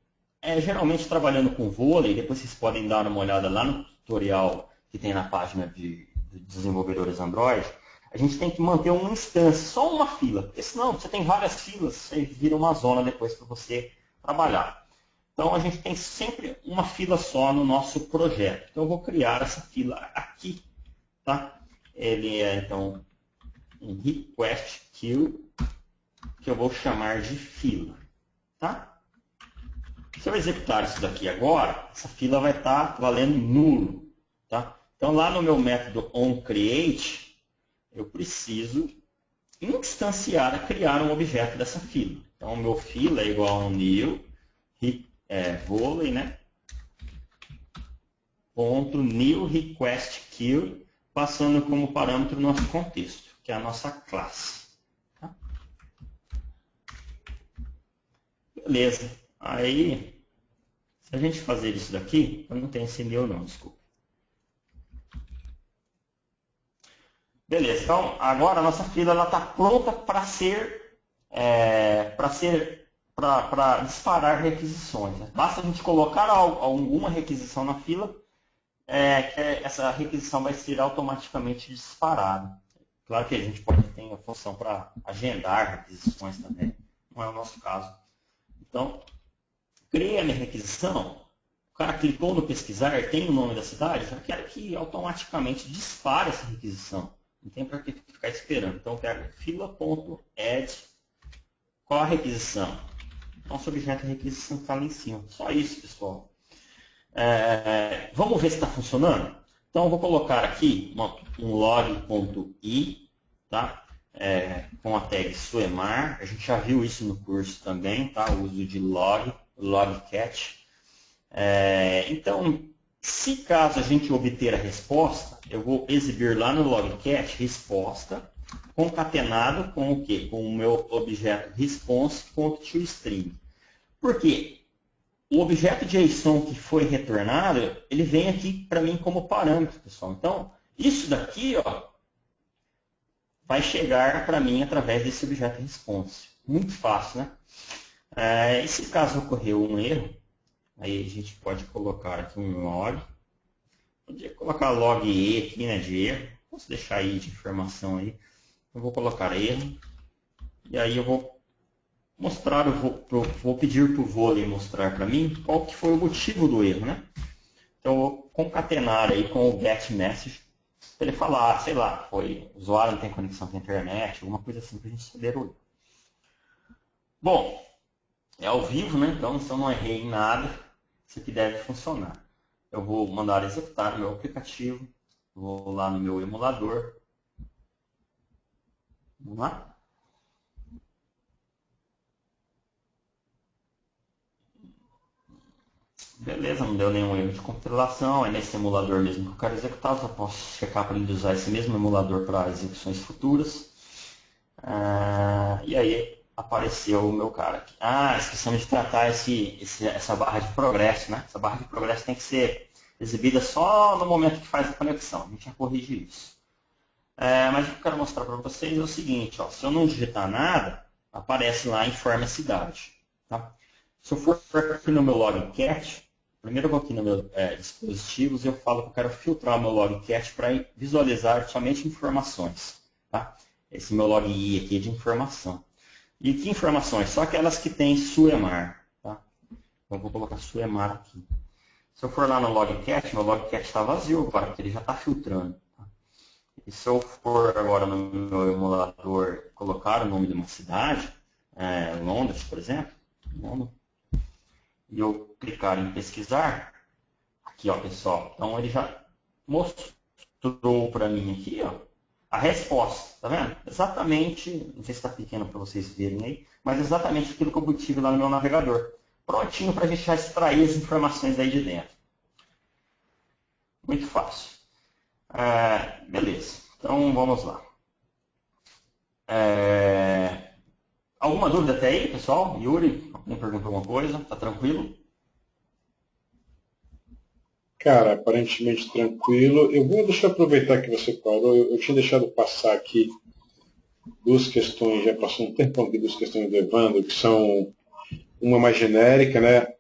geralmente trabalhando com vôlei, depois vocês podem dar uma olhada lá no tutorial que tem na página de desenvolvedores Android, a gente tem que manter uma instância, só uma fila, porque senão você tem várias filas, você vira uma zona depois para você trabalhar. Então a gente tem sempre uma fila só no nosso projeto. Então eu vou criar essa fila aqui. Tá? Ele é então um request queue, que eu vou chamar de fila. Tá? Se eu executar isso daqui agora, essa fila vai estar valendo nulo. Tá? Então lá no meu método onCreate, eu preciso instanciar, criar um objeto dessa fila. Então, o meu fila é igual a um new volley, né? Ponto new request queue, passando como parâmetro o nosso contexto, que é a nossa classe. Tá? Beleza. Aí, se a gente fazer isso daqui, eu não tenho esse new não, desculpa. Beleza, então agora a nossa fila está pronta para disparar requisições. Né? Basta a gente colocar alguma requisição na fila, que essa requisição vai ser automaticamente disparada. Claro que a gente pode ter a função para agendar requisições também, não é o nosso caso. Então, criei a minha requisição, o cara clicou no pesquisar, tem o nome da cidade, já quero que automaticamente dispare essa requisição. Não tem para que ficar esperando. Então, eu pego fila.add. Qual a requisição? Nosso objeto de requisição está lá em cima. Só isso, pessoal. Vamos ver se está funcionando? Então, eu vou colocar aqui um log.i, tá? Com a tag Suemar. A gente já viu isso no curso também, tá? O uso de logcat. Então, se caso a gente obter a resposta, eu vou exibir lá no logcat resposta concatenado com o quê? Com o meu objeto response.toString. Por quê? O objeto JSON que foi retornado, ele vem aqui para mim como parâmetro, pessoal. Então, isso daqui ó, vai chegar para mim através desse objeto response. Muito fácil, né? E se caso ocorreu um erro, aí a gente pode colocar aqui um log. Podia colocar log E aqui, né, de erro. Posso deixar aí de informação aí. Eu vou colocar erro. E aí eu vou mostrar, vou pedir para o vôlei mostrar para mim qual que foi o motivo do erro, né? Então, eu vou concatenar aí com o get message para ele falar, sei lá, foi o usuário não tem conexão com a internet, alguma coisa assim para a gente saber o. Bom, é ao vivo, né? Então, se eu não errei em nada, isso aqui deve funcionar. Eu vou mandar executar o meu aplicativo, vou lá no meu emulador. Vamos lá? Beleza, não deu nenhum erro de compilação, é nesse emulador mesmo que eu quero executar, eu posso checar para ele usar esse mesmo emulador para execuções futuras. E aí apareceu o meu cara aqui. Esquecemos de tratar essa barra de progresso, né? Essa barra de progresso tem que ser exibida só no momento que faz a conexão, a gente já corrige isso. Mas o que eu quero mostrar para vocês é o seguinte, ó, se eu não digitar nada, aparece lá informe a cidade. Tá? Se eu for aqui no meu logcat, primeiro eu vou aqui no meu dispositivos e eu falo que eu quero filtrar o meu logcat para visualizar somente informações. Tá? Esse meu login aqui é de informação. E que informações? Só aquelas que tem Suemar. Tá? Então eu vou colocar Suemar aqui. Se eu for lá no logcat, meu logcat está vazio agora, porque ele já está filtrando. Tá? E se eu for agora no meu emulador colocar o nome de uma cidade, Londres, por exemplo, e eu clicar em pesquisar, aqui ó pessoal, então ele já mostrou para mim aqui ó, a resposta, tá vendo? Exatamente, não sei se está pequeno para vocês verem aí, mas exatamente aquilo que eu obtive lá no meu navegador. Prontinho para a gente já extrair as informações aí de dentro. Muito fácil. Beleza, então vamos lá. Alguma dúvida até aí, pessoal? Yuri, alguém perguntou alguma coisa? Tá tranquilo? Cara, aparentemente tranquilo. Deixa eu aproveitar que você parou. Eu tinha deixado passar aqui duas questões, já passou um tempo aqui, duas questões do Evandro, que são uma mais genérica, né?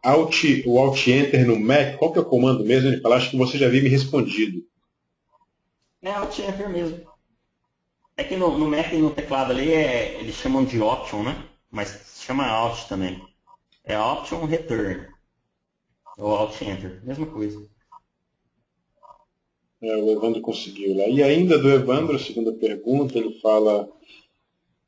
O Alt-Enter no Mac, qual que é o comando mesmo? Ele fala, acho que você já havia me respondido. Alt-Enter mesmo. É que no Mac e no teclado ali eles chamam de Option, né? Mas se chama Alt também. É Option Return. Ou Alt-Enter, mesma coisa. O Evandro conseguiu lá. E ainda do Evandro, a segunda pergunta, ele fala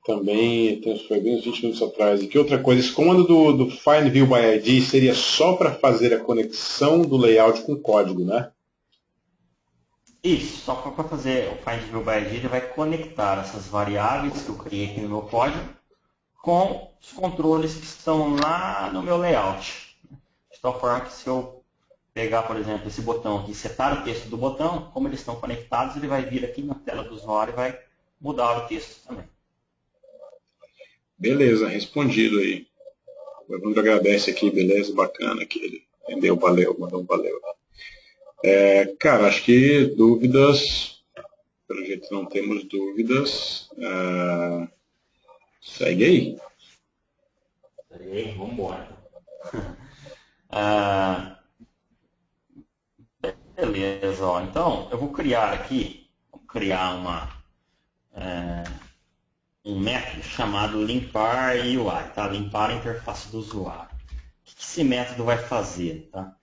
também, foi bem uns 20 minutos atrás, e que outra coisa, esse comando do Find View by ID seria só para fazer a conexão do layout com o código, né? Isso, só para fazer o Find View by ID, ele vai conectar essas variáveis que eu criei aqui no meu código com os controles que estão lá no meu layout. De tal forma que se eu pegar, por exemplo, esse botão aqui, setar o texto do botão, como eles estão conectados, ele vai vir aqui na tela do usuário e vai mudar o texto também. Beleza, respondido aí. O Evandro agradece aqui, beleza, bacana que ele entendeu, valeu, mandou um valeu. Cara, acho que dúvidas, pelo jeito não temos dúvidas. Segue aí. Vamos embora. Beleza, ó. Então eu vou criar aqui, um método chamado limpar UI, tá? Limpar a interface do usuário. O que esse método vai fazer? Tá?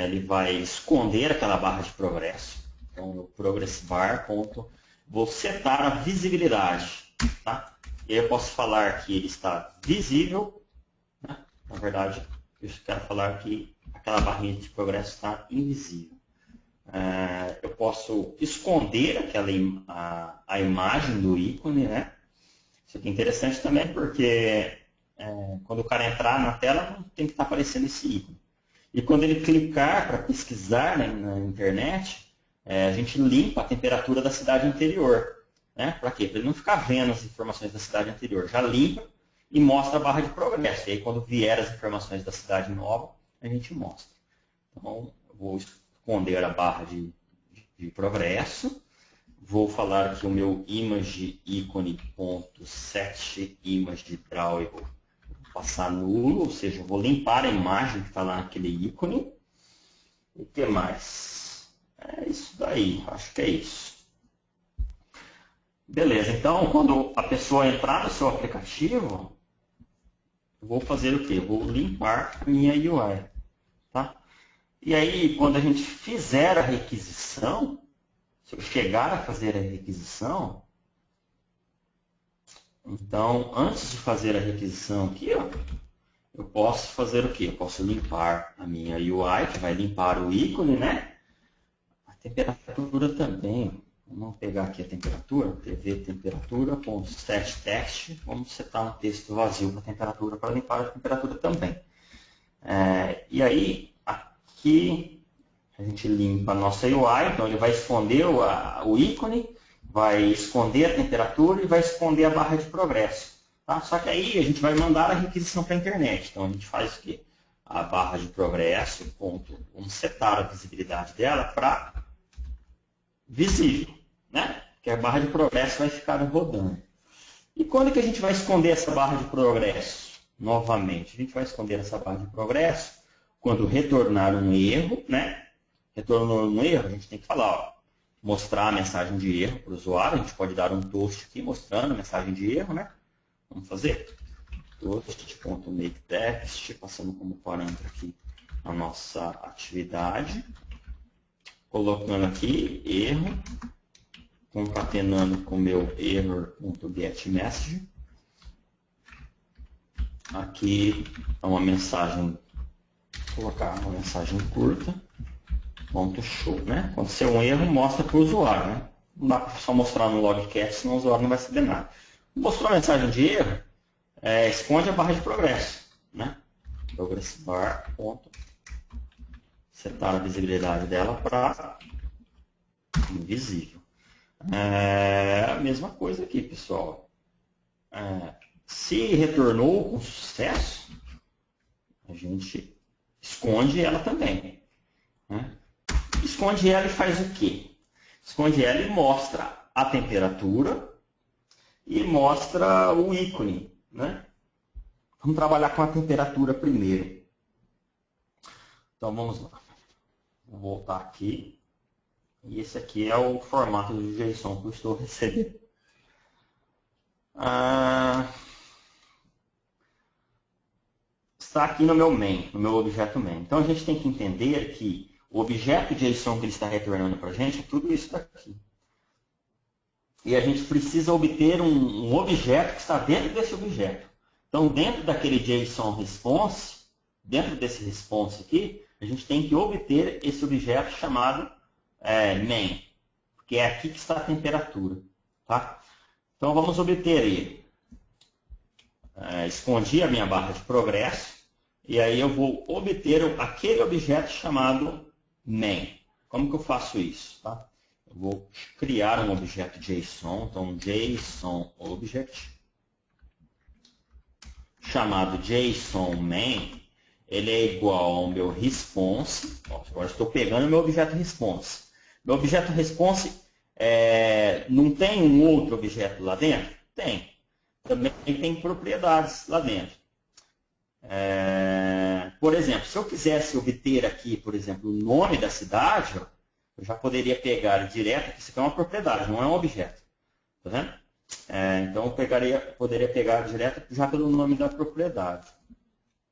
Ele vai esconder aquela barra de progresso. Então, no progress bar, vou setar a visibilidade. Tá? E aí eu posso falar que ele está visível. Né? Na verdade, eu quero falar que aquela barrinha de progresso está invisível. Eu posso esconder a imagem do ícone, né? Isso aqui é interessante também porque quando o cara entrar na tela não tem que estar aparecendo esse ícone. E quando ele clicar para pesquisar, né, na internet, a gente limpa a temperatura da cidade anterior. Né? Para quê? Para ele não ficar vendo as informações da cidade anterior. Já limpa e mostra a barra de progresso. E aí quando vier as informações da cidade nova, a gente mostra. Então, eu vou esconder a barra de progresso. Vou falar que o meu image ícone.set image draw eu vou passar nulo, ou seja, eu vou limpar a imagem que está lá naquele ícone. E o que mais? É isso daí, acho que é isso. Beleza, então quando a pessoa entrar no seu aplicativo, eu vou fazer o quê? Eu vou limpar a minha UI. Tá? E aí, quando a gente fizer a requisição, se eu chegar a fazer a requisição, então, antes de fazer a requisição aqui, ó, eu posso fazer o quê? Eu posso limpar a minha UI, que vai limpar o ícone, né? A temperatura também. Vamos pegar aqui a temperatura, TV temperatura.setText. Vamos setar um texto vazio para a temperatura, para limpar a temperatura também. E aí, aqui, a gente limpa a nossa UI, então ele vai esconder o ícone, vai esconder a temperatura e vai esconder a barra de progresso. Tá? Só que aí a gente vai mandar a requisição para a internet. Então a gente faz o quê? A barra de progresso, vamos setar a visibilidade dela para visível, né? Porque a barra de progresso vai ficar rodando. E quando que a gente vai esconder essa barra de progresso? Novamente, a gente vai esconder essa barra de progresso quando retornar um erro, né? Retornou um erro, a gente tem que falar, ó, mostrar a mensagem de erro para o usuário. A gente pode dar um toast aqui mostrando a mensagem de erro, né? Vamos fazer toast.makeText, passando como parâmetro aqui a nossa atividade, colocando aqui erro, concatenando com o meu error.getMessage. Aqui é uma mensagem, vou colocar uma mensagem curta, ponto show, né? Aconteceu um erro, mostra para o usuário, né? Não dá para só mostrar no logcat, senão o usuário não vai saber nada. Mostrou a mensagem de erro, esconde a barra de progresso, né? Progress bar, ponto. Setar a visibilidade dela para invisível. A mesma coisa aqui, pessoal. Se retornou com sucesso, a gente esconde ela também, né? Esconde ela e faz o quê? Esconde ela e mostra a temperatura e mostra o ícone, né? Vamos trabalhar com a temperatura primeiro. Então vamos lá. Vou voltar aqui. E esse aqui é o formato do JSON que eu estou recebendo. Está aqui no meu main, no meu objeto main. Então a gente tem que entender que o objeto JSON que ele está retornando para a gente é tudo isso daqui. E a gente precisa obter um objeto que está dentro desse objeto. Então, dentro daquele JSON response, dentro desse response aqui, a gente tem que obter esse objeto chamado main, porque é aqui que está a temperatura. Tá? Então, vamos obter ele. Escondi a minha barra de progresso, e aí eu vou obter aquele objeto chamado main. Como que eu faço isso? Tá? Eu vou criar um objeto JSON, então JSON object, chamado JSON main, ele é igual ao meu response. Agora estou pegando o meu objeto response. Meu objeto response não tem um outro objeto lá dentro? Tem. Também tem propriedades lá dentro. Por exemplo, se eu quisesse obter aqui, por exemplo, o nome da cidade, eu já poderia pegar direto, aqui isso aqui é uma propriedade, não é um objeto. Tá vendo? Então eu poderia pegar direto já pelo nome da propriedade.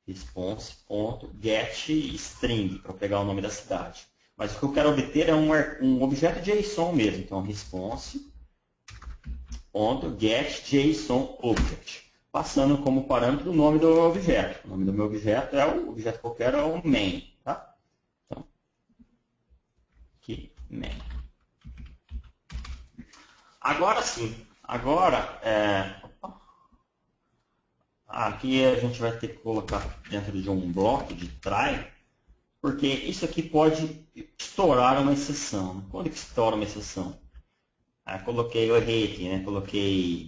Response.getString, para pegar o nome da cidade. Mas o que eu quero obter é um objeto JSON mesmo. Então response.getJSONObject. Passando como parâmetro o nome do objeto. O nome do meu objeto é o objeto que eu quero, é o main. Tá? Então, aqui, main. Agora sim. Aqui a gente vai ter que colocar dentro de um bloco de try, porque isso aqui pode estourar uma exceção. Quando que estoura uma exceção? Eu errei aqui, né? Coloquei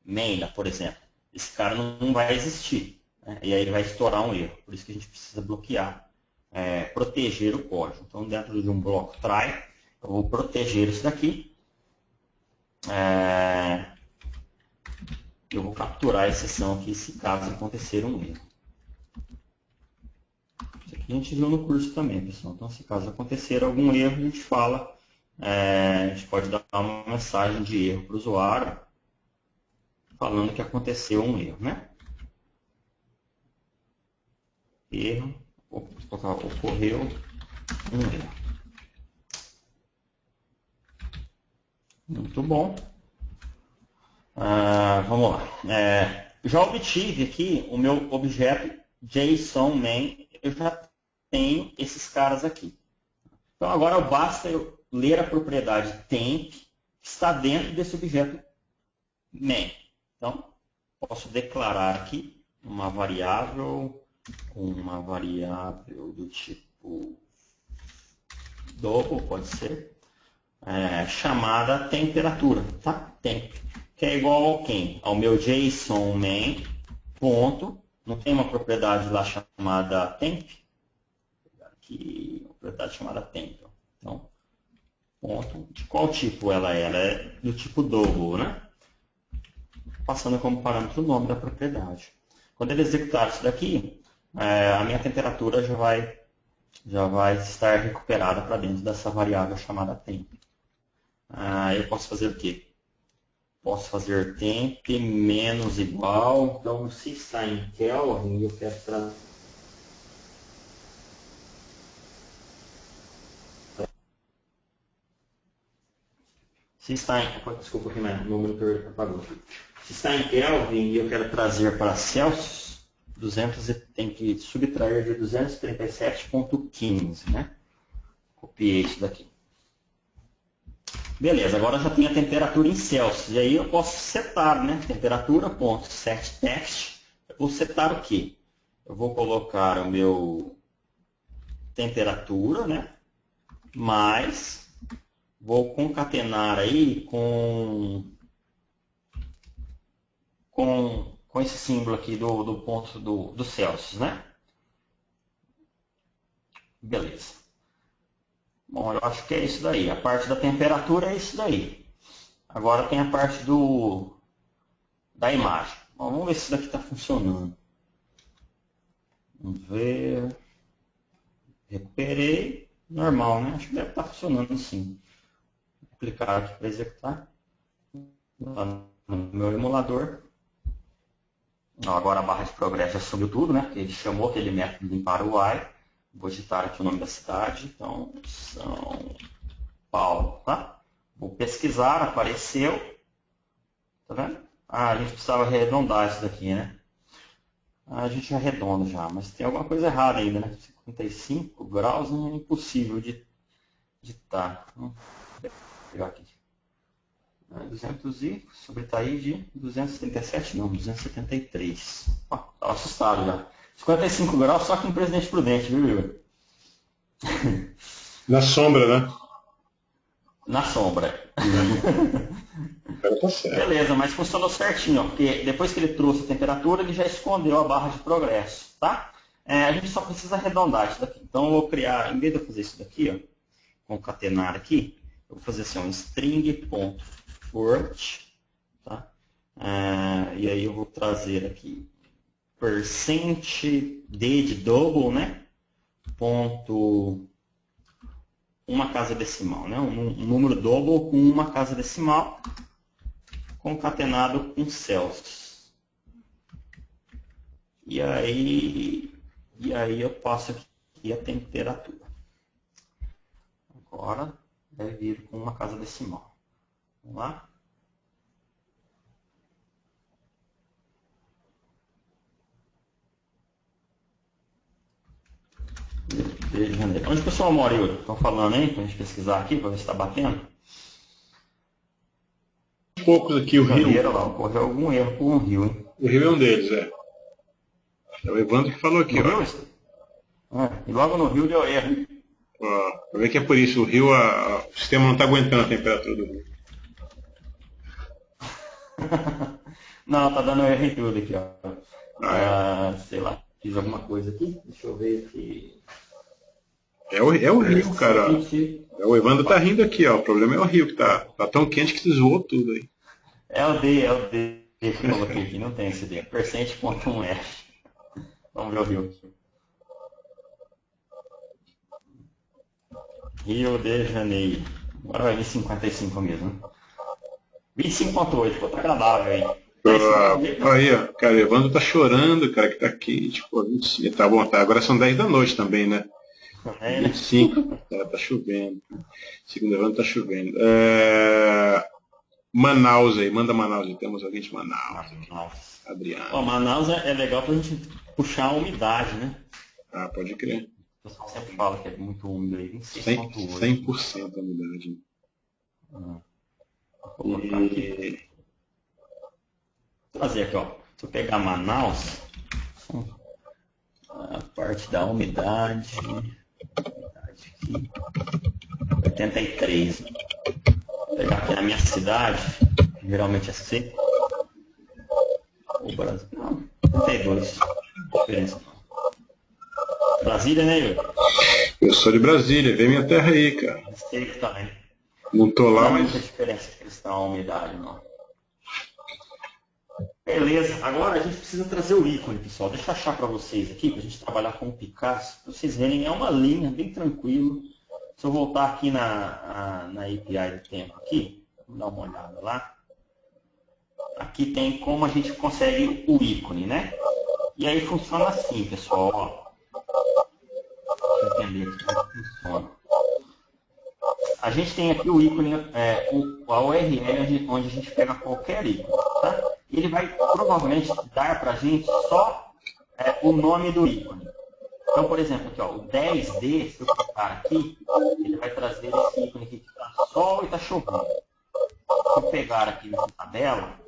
main, por exemplo. Esse cara não vai existir, né? E aí ele vai estourar um erro. Por isso que a gente precisa bloquear, proteger o código. Então, dentro de um bloco try, eu vou proteger isso daqui. Eu vou capturar a exceção aqui se caso acontecer um erro. Isso aqui a gente viu no curso também, pessoal. Então, se caso acontecer algum erro, a gente fala, a gente pode dar uma mensagem de erro para o usuário, falando que aconteceu um erro, né? Erro, Vou colocar ocorreu um erro. Muito bom. Vamos lá. Já obtive aqui o meu objeto JSON main. Eu já tenho esses caras aqui. Então agora basta eu ler a propriedade temp que está dentro desse objeto main. Então posso declarar aqui uma variável do tipo double, pode ser, chamada temperatura, tá? Temp, que é igual ao quem? Ao meu JSON main, ponto, não tem uma propriedade lá chamada temp? Vou pegar aqui, uma propriedade chamada temp. Então, ponto, de qual tipo ela é? Ela é do tipo double, né? Passando como parâmetro o nome da propriedade. Quando ele executar isso daqui, a minha temperatura já vai estar recuperada para dentro dessa variável chamada temp. Eu posso fazer o quê? Posso fazer temp menos igual. Então, se está em Kelvin, eu quero trazer. Se está em. Desculpa, que meu monitor apagou. Se está em Kelvin e eu quero trazer para Celsius, tem que subtrair de 237,15, né? Copiei isso daqui. Beleza, agora já tenho a temperatura em Celsius. E aí eu posso setar, né? Temperatura.setText. Eu vou setar o quê? Eu vou colocar o meu temperatura, né? Mais vou concatenar aí com esse símbolo aqui do ponto do Celsius, né? Beleza. Bom, eu acho que é isso daí. A parte da temperatura é isso daí. Agora tem a parte da imagem. Bom, vamos ver se isso daqui está funcionando. Vamos ver. Recuperei. Normal, né? Acho que deve estar funcionando sim. Vou clicar aqui para executar. Lá no meu emulador. Agora a barra de progresso já subiu tudo, né? Porque ele chamou aquele método de limpar o while. Vou digitar aqui o nome da cidade. Então, São Paulo, tá? Vou pesquisar, apareceu. Tá vendo? A gente precisava arredondar isso daqui, né? A gente arredonda já, mas tem alguma coisa errada ainda, né? 55 graus é impossível de estar. Vou pegar aqui. 200 e sobretair de 277, não, 273. Estava assustado já. 55 graus só que em Presidente Prudente, viu, Igor? Na sombra, né? Na sombra. Tá certo. Beleza, mas funcionou certinho, ó, porque depois que ele trouxe a temperatura, ele já escondeu a barra de progresso, tá? A gente só precisa arredondar isso daqui. Então eu vou criar, em vez de eu fazer isso daqui, ó, concatenar aqui, eu vou fazer assim, um string.fort, tá? E aí eu vou trazer aqui %d de double, né? Ponto uma casa decimal, né? Um número double com uma casa decimal concatenado com Celsius. E aí eu passo aqui a temperatura. Agora deve vir com uma casa decimal. Vamos lá? De janeiro. Onde o pessoal mora, Yuri? Estão falando aí para a gente pesquisar aqui, para ver se está batendo? Poucos aqui, o Janeiro, Rio. lá, ocorreu algum erro com o Rio, hein? O Rio é um deles, é. É o Evandro que falou aqui, No ó. Rio? E logo no Rio deu erro, hein? Ó, ver que é por isso, o Rio, o sistema não está aguentando a temperatura do Rio. Não, tá dando erro em tudo aqui, ó. É. Sei lá, fiz alguma coisa aqui. Deixa eu ver aqui. É o Rio, cara. O Evandro tá rindo aqui, ó. O problema é o Rio, que tá tão quente que zoou tudo aí. É o D que eu coloquei aqui, não tem esse D. Percent.1F. Vamos ver o Rio aqui. Rio de Janeiro. Agora vai vir 55 mesmo. 25,8, ficou agradável aí. Aí, ó, cara, o Evandro tá chorando, cara, que tá aqui, tipo, 25. Tá bom, tá. Agora são 10 da noite também, né? É, né? 25. Tá chovendo. Segundo o Evandro, tá chovendo. Manaus aí, manda Manaus aí. Temos alguém de Manaus. Manaus. Adriano. Manaus é legal pra gente puxar a umidade, né? Ah, pode crer. O pessoal sempre fala que é muito úmido aí, 26,8. 100% a umidade. Vou colocar aqui. Vou fazer aqui, ó. Se eu pegar Manaus, a parte da umidade aqui, 83. Vou pegar aqui na minha cidade, que geralmente é seco. O Brasil, não, 32. Não diferença não. Brasília, né, Yuri? Eu sou de Brasília, vem minha terra aí, cara. Seco também. Não tô lá, Não mas. tem muita diferença em questão à umidade, não. Beleza, agora a gente precisa trazer o ícone, pessoal. Deixa eu achar para vocês aqui, para a gente trabalhar com o Picasso. Para vocês verem, é uma linha bem tranquilo. Se eu voltar aqui na API do tempo aqui, vamos dar uma olhada lá. Aqui tem como a gente consegue o ícone, né? E aí funciona assim, pessoal. Ó. Deixa eu entender aqui como funciona. A gente tem aqui o ícone, a URL onde a gente pega qualquer ícone, tá? Ele vai provavelmente dar para a gente só o nome do ícone. Então, por exemplo, aqui, ó, o 10D, se eu clicar aqui, ele vai trazer esse ícone aqui que está sol e está chovendo. Se eu pegar aqui na tabela,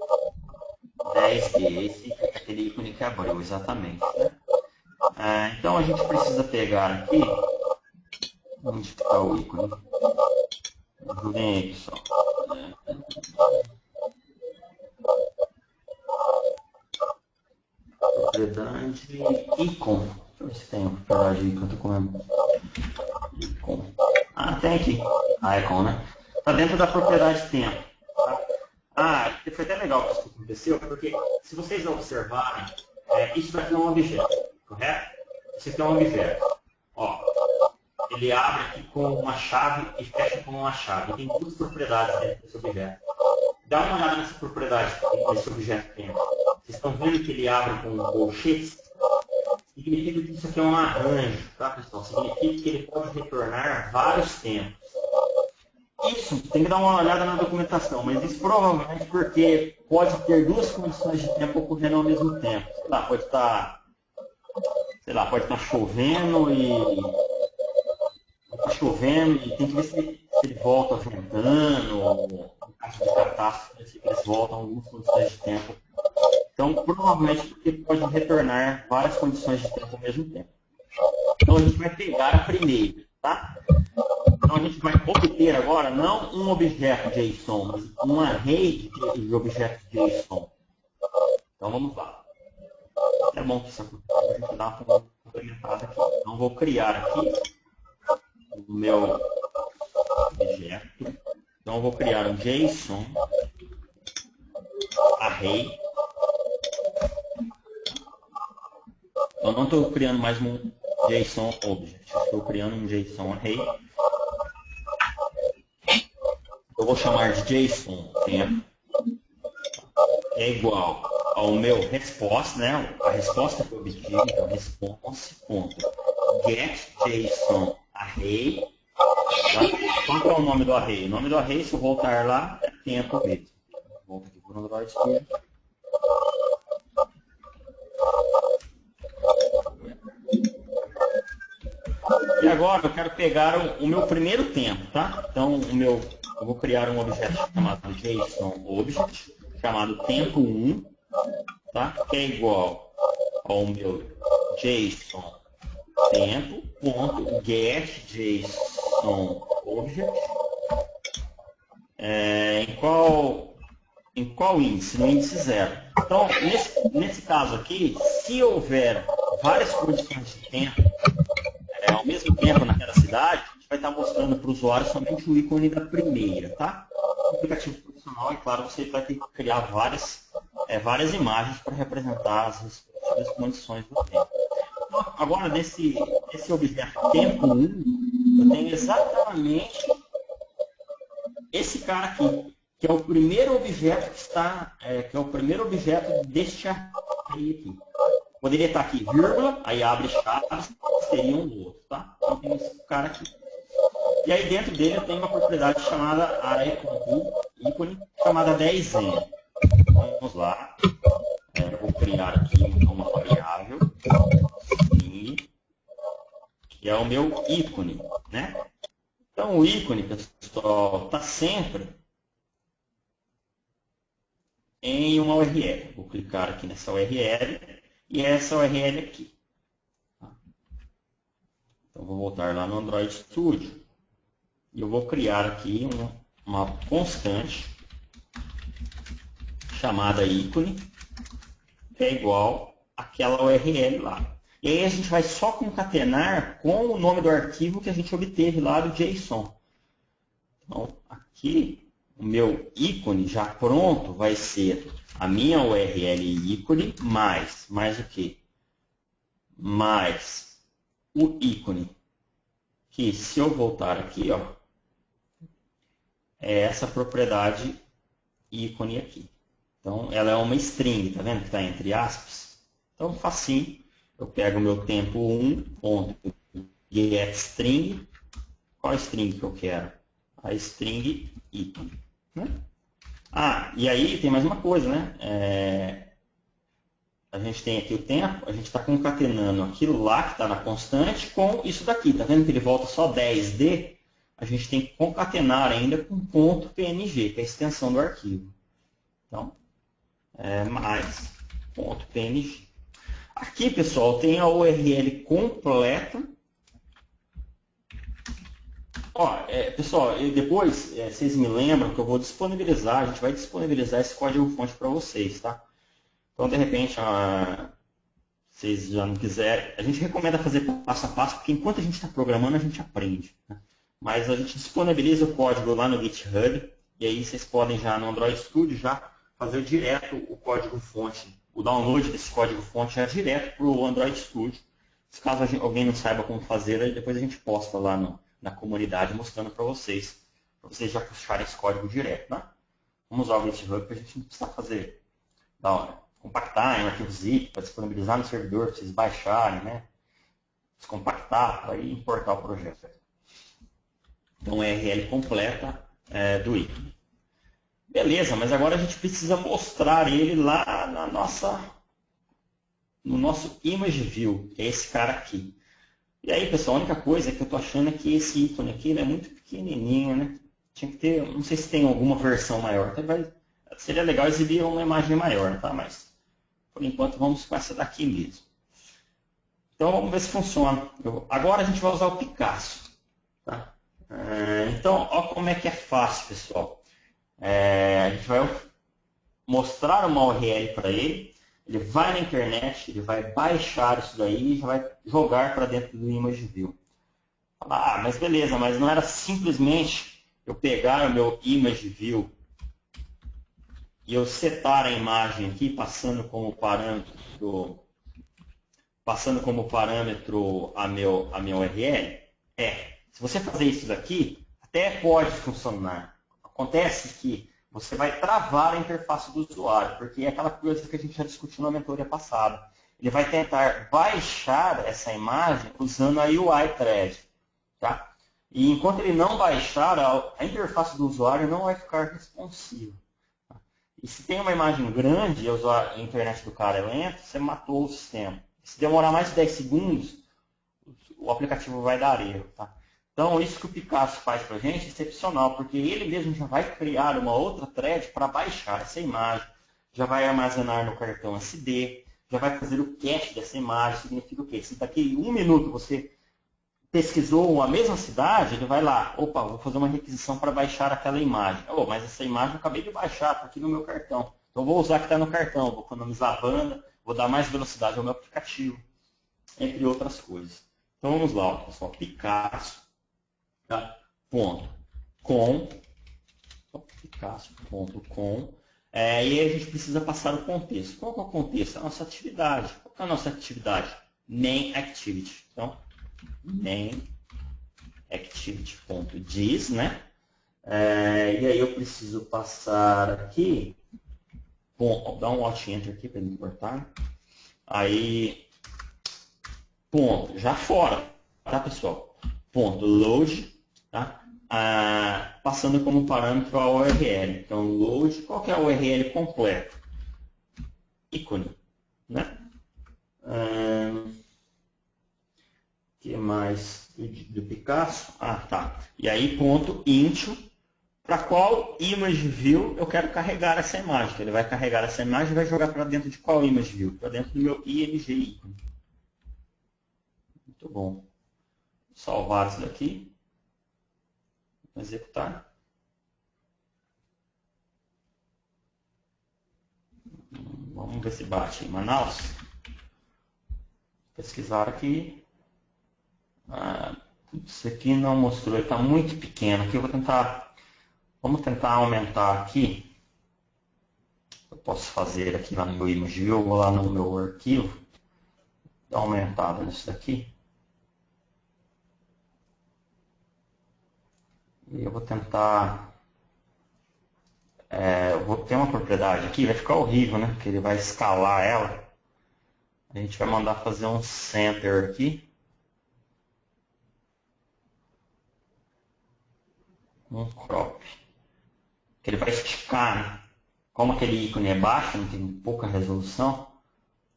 10D, esse é aquele ícone que abriu, exatamente. Né? Então, a gente precisa pegar aqui, onde está o ícone? Ajudem aí, pessoal. Propriedade ícone. Deixa eu ver se tem propriedade ícone. Eu tô comendo. Ícone. Ah, tem aqui. Icon, né? Está dentro da propriedade tempo. Tá? Foi até legal que isso aconteceu, porque se vocês observarem, isso daqui é um objeto, correto? Isso aqui é um objeto. Ó, ele abre aqui com uma chave e fecha com uma chave. Tem duas propriedades dentro desse objeto. Dá uma olhada nessa propriedade que esse objeto tem. Vocês estão vendo que ele abre com colchetes? Significa que isso aqui é um arranjo, tá, pessoal? Significa que ele pode retornar vários tempos. Isso, tem que dar uma olhada na documentação, mas isso provavelmente porque pode ter duas condições de tempo ocorrendo ao mesmo tempo. Pode estar chovendo e tem que ver se ele volta ventando, ou no caso de catástrofe, eles voltam a algumas condições de tempo. Então, provavelmente porque pode retornar várias condições de tempo ao mesmo tempo. Então, a gente vai pegar a primeira, tá? Então, a gente vai obter agora não um objeto JSON, mas um array de objetos JSON. Então, vamos lá. É bom que isso a gente dá uma complementada aqui. Então, vou criar aqui o meu objeto. Então, eu vou criar um JSON array. Eu não estou criando mais um JSON object. Estou criando um JSON array. Eu vou chamar de JSON tempo. É igual ao meu resposta, né? A resposta que eu obtive, então response.getJSON array. Tá? Qual que é o nome do array? O nome do array, se eu voltar lá, é tempo mesmo. Volto aqui para o Android Studio. E agora eu quero pegar o meu primeiro tempo, tá? Então eu vou criar um objeto chamado JSON Object, chamado tempo1, tá? Que é igual ao meu JSON tempo.getJSON Object. Em qual índice? No índice 0. Então, nesse caso aqui, se houver várias condições de tempo ao mesmo tempo naquela cidade, a gente vai estar mostrando para o usuário somente o ícone da primeira, tá? No aplicativo profissional, é claro, você vai ter que criar várias imagens para representar as respectivas condições do tempo. Então, agora, nesse objeto tempo1, eu tenho exatamente esse cara aqui, que é o primeiro objeto que está, que é o primeiro objeto deste array aqui. Poderia estar aqui, vírgula, aí abre chaves, seria um outro, tá? Então tem esse cara aqui. E aí dentro dele eu tenho uma propriedade chamada array.ícone, chamada 10n. Vamos lá. Eu vou criar aqui uma variável, que é o meu ícone, né? Então o ícone, pessoal, está sempre em uma URL. Vou clicar aqui nessa URL e essa URL aqui. Então vou voltar lá no Android Studio e eu vou criar aqui uma constante chamada ícone, que é igual àquela URL lá. E aí a gente vai só concatenar com o nome do arquivo que a gente obteve lá do JSON. Então, aqui, o meu ícone já pronto vai ser a minha URL ícone mais o quê? Mais o ícone, que se eu voltar aqui, ó, é essa propriedade ícone aqui. Então, ela é uma string, tá vendo que está entre aspas? Então, facinho. Eu pego o meu tempo 1.getString. Qual string que eu quero? A string ícone. Né? E aí tem mais uma coisa, né? A gente tem aqui o tempo, a gente está concatenando aquilo lá que está na constante com isso daqui. Tá vendo que ele volta só 10D? A gente tem que concatenar ainda com ponto .png, que é a extensão do arquivo. Então, mais ponto .png. Aqui, pessoal, tem a URL completa. Pessoal, depois vocês me lembram que eu vou disponibilizar, a gente vai disponibilizar esse código-fonte para vocês, tá? Então, de repente, vocês já não quiserem, a gente recomenda fazer passo a passo, porque enquanto a gente está programando, a gente aprende. Né? Mas a gente disponibiliza o código lá no GitHub, e aí vocês podem já no Android Studio já fazer direto o código-fonte. O download desse código-fonte é direto para o Android Studio. Se caso alguém não saiba como fazer, aí depois a gente posta lá na comunidade mostrando para vocês já puxarem esse código direto. Né? Vamos usar o GitHub para a gente não precisar fazer, compactar em um arquivo zip, para disponibilizar no servidor, para vocês baixarem, né? Descompactar, para importar o projeto. Então, a URL completa do ícone. Beleza, mas agora a gente precisa mostrar ele lá no nosso Image View, que é esse cara aqui. E aí, pessoal, a única coisa que eu estou achando é que esse ícone aqui é muito pequenininho, né? Tinha que ter, não sei se tem alguma versão maior. Seria legal exibir uma imagem maior, tá? Mas, por enquanto, vamos com essa daqui mesmo. Então, vamos ver se funciona. Agora a gente vai usar o Picasso. Tá? Então, olha como é que é fácil, pessoal. A gente vai mostrar uma URL para ele, ele vai na internet, ele vai baixar isso daí e já vai jogar para dentro do Image View. Mas beleza, mas não era simplesmente eu pegar o meu Image View e eu setar a imagem aqui, passando como parâmetro a minha URL? Se você fazer isso daqui, até pode funcionar. Acontece que você vai travar a interface do usuário, porque é aquela coisa que a gente já discutiu na mentoria passada. Ele vai tentar baixar essa imagem usando a UI thread. Tá? E enquanto ele não baixar, a interface do usuário não vai ficar responsiva. Tá? E se tem uma imagem grande e a internet do cara é lenta, você matou o sistema. Se demorar mais de 10 segundos, o aplicativo vai dar erro. Tá? Então, isso que o Picasso faz para a gente é excepcional, porque ele mesmo já vai criar uma outra thread para baixar essa imagem, já vai armazenar no cartão SD, já vai fazer o cache dessa imagem. Significa o quê? Se daqui 1 minuto você pesquisou a mesma cidade, ele vai lá, vou fazer uma requisição para baixar aquela imagem. Mas essa imagem eu acabei de baixar, está aqui no meu cartão. Então, vou usar a que está no cartão, vou economizar a banda, vou dar mais velocidade ao meu aplicativo, entre outras coisas. Então, vamos lá, pessoal, Picasso. Tá? Picasso.com. E aí a gente precisa passar o contexto. Qual é o contexto? A nossa atividade. Qual é a nossa atividade? Main activity. Então, main activity.dis, né? E aí eu preciso passar aqui, bom, dá um Alt Enter aqui para ele cortar. Aí, ponto, já fora, tá pessoal? Ponto, load, tá? Passando como parâmetro a URL. Então, load, qual que é a URL completa? Ícone, né? Que mais do Picasso? Tá. E aí, ponto, intro, para qual image view eu quero carregar essa imagem. Então, ele vai carregar essa imagem e vai jogar para dentro de qual image view? Para dentro do meu img ícone. Muito bom. Vou salvar isso daqui. Executar. Vamos ver se bate em Manaus. Pesquisar aqui. Isso aqui não mostrou, ele está muito pequeno. Aqui eu vou tentar. Vamos tentar aumentar aqui. Eu posso fazer aqui lá no meu image view, eu vou lá no meu arquivo, dar uma aumentada nisso daqui. E eu vou tentar. Eu vou ter uma propriedade aqui, vai ficar horrível, né? Porque ele vai escalar ela. A gente vai mandar fazer um center aqui. Um crop. Que ele vai esticar, né? Como aquele ícone é baixo, não tem pouca resolução,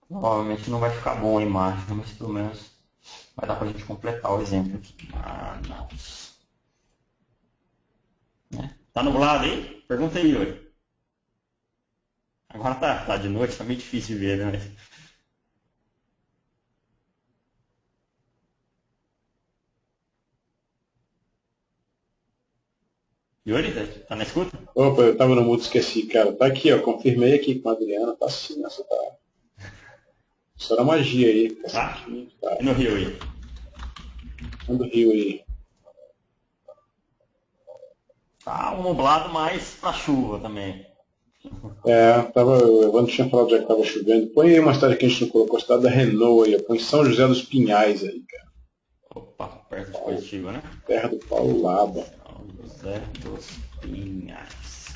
provavelmente não vai ficar bom a imagem, mas pelo menos vai dar para a gente completar o exemplo aqui. Manaus. Tá nublado aí? Pergunta aí, Yuri. Agora tá de noite, tá meio difícil de ver, né? Yuri, tá na escuta? Opa, eu tava no mudo, esqueci, cara. Tá aqui, ó. Confirmei aqui com a Adriana, tá sim, essa tá. Só na magia aí. Tá? Tá. E no Rio aí? Do Rio aí. Tá um nublado mais pra chuva também. O Evandro tinha falado já que tava chovendo. Põe aí uma cidade que a gente não colocou, a cidade da Renault aí, põe São José dos Pinhais aí, cara. Opa, perto de Curitiba, né? Terra do Paulo Laba. São José dos Pinhais.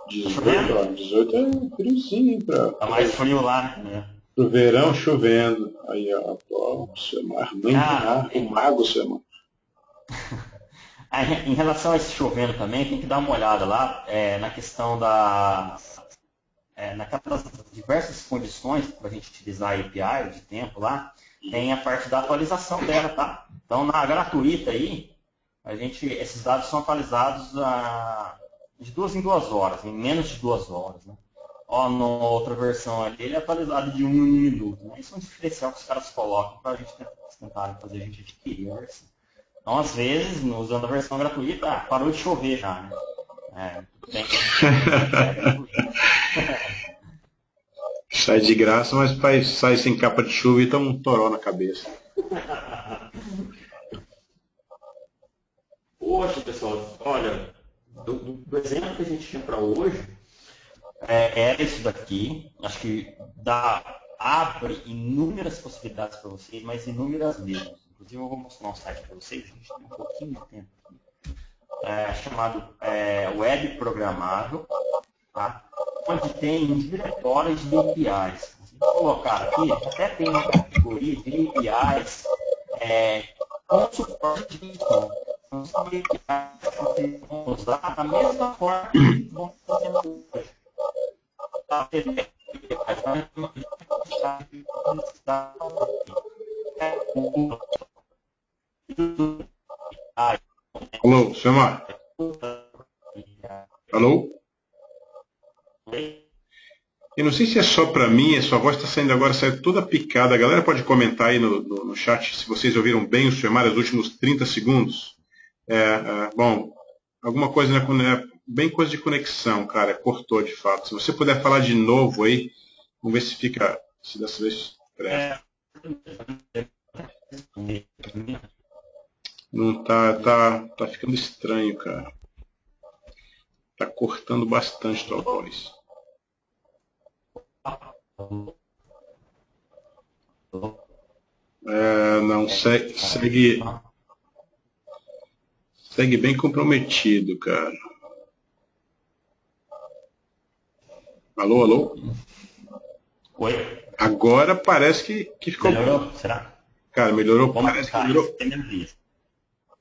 Tá 18 é friozinho, hein, Tá mais frio lá, né? pro verão chovendo. Aí, ó, o Suemar, mãe do mar, o mago Suemar. Em relação a esse chovendo também, tem que dar uma olhada lá na questão naquelas diversas condições para a gente utilizar a API de tempo lá, tem a parte da atualização dela, tá? Então, na gratuita aí, esses dados são atualizados de 2 em 2 horas, em menos de 2 horas, né? Na outra versão ali, ele é atualizado de 1 em 1 minuto. Né? Isso é um diferencial que os caras colocam para a gente tentar fazer a gente adquirir a versão. Então, às vezes, usando a versão gratuita, parou de chover já, né? Tudo bem. Sai de graça, mas sai sem capa de chuva e toma um toró na cabeça. Poxa, pessoal, olha, do exemplo que a gente tinha para hoje, era isso daqui. Acho que abre inúmeras possibilidades para vocês, mas inúmeras mesmo. Inclusive, eu vou mostrar um site para vocês, a gente tem um pouquinho de tempo aqui, chamado Web Programável, tá? Onde tem diretórios de APIs. Se colocar aqui, até tem uma categoria de APIs com suporte de som. Então, são APIs que vocês vão usar da mesma forma que vão fazer hoje. Tá? Alô, Suemar? Alô? Eu não sei se é só para mim, a sua voz está saindo agora, saiu toda picada. A galera pode comentar aí no chat se vocês ouviram bem o Suemar nos últimos 30 segundos. Bom, alguma coisa, bem coisa de conexão, cara, cortou de fato. Se você puder falar de novo aí, vamos ver se dessa vez presta. Não tá ficando estranho, cara. Tá cortando bastante tua voz. Não, segue bem comprometido, cara. Alô, alô? Oi? Agora parece que ficou bom. Melhorou? Será? Cara, melhorou, Vamos parece que tentar. melhorou.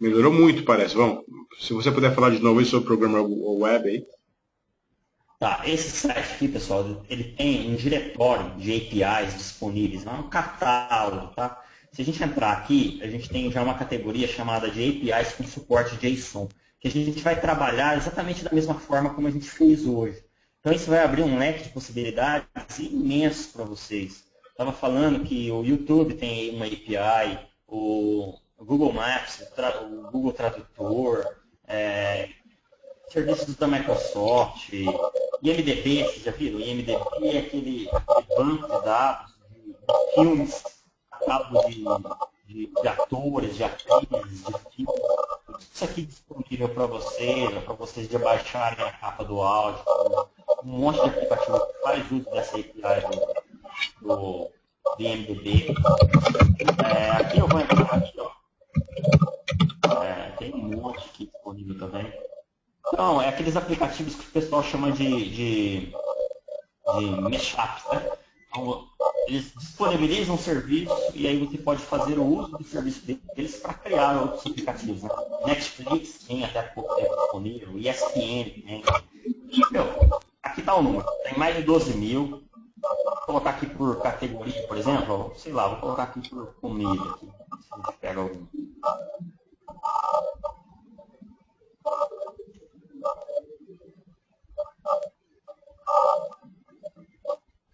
Melhorou muito, parece. Vamos, se você puder falar de novo aí sobre o programa web aí. Tá, esse site aqui, pessoal, ele tem um diretório de APIs disponíveis, não é um catálogo, tá? Se a gente entrar aqui, a gente tem já uma categoria chamada de APIs com suporte JSON, que a gente vai trabalhar exatamente da mesma forma como a gente fez hoje. Então isso vai abrir um leque de possibilidades imenso para vocês. Estava falando que o YouTube tem uma API, o Google Maps, o Google Tradutor, serviços da Microsoft, IMDb, vocês já viram? IMDb é aquele banco de dados de filmes, catálogo de atores, de atrizes, de filmes. Tudo isso aqui disponível para vocês de baixarem a capa do áudio, um monte de aplicativo que faz uso dessa API do IMDb. Aqui eu vou entrar aqui, ó. Tem um monte aqui disponível também. Então, é aqueles aplicativos que o pessoal chama de mashups, né? Então, eles disponibilizam um serviço e aí você pode fazer o uso do serviço deles para criar outros aplicativos, né? Netflix tem até pouco tempo disponível, ESPN tem. Aqui está o número, tem mais de 12 mil. Vou colocar aqui por categoria, por exemplo, sei lá, vou colocar aqui por comida, aqui, se a gente pega algum.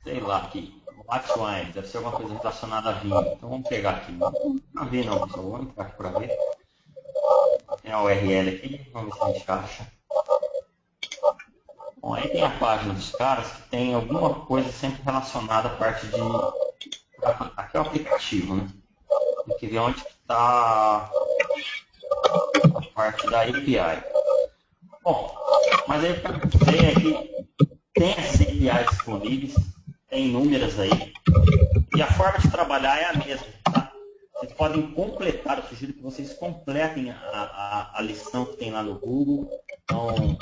Sei lá aqui, White Wine, deve ser alguma coisa relacionada a vinho. Então vamos pegar aqui. Não a ver não, pessoal. Vamos entrar aqui para ver. Tem a URL aqui, vamos ver se a gente acha. Bom, aí tem a página dos caras que tem alguma coisa sempre relacionada à parte de. Aqui é o aplicativo, né? Tem que ver onde está a parte da API. Bom, mas aí eu quero dizer que tem essas APIs disponíveis, tem inúmeras aí, e a forma de trabalhar é a mesma. Tá? Vocês podem completar, eu sugiro que vocês completem a lição que tem lá no Google. Então,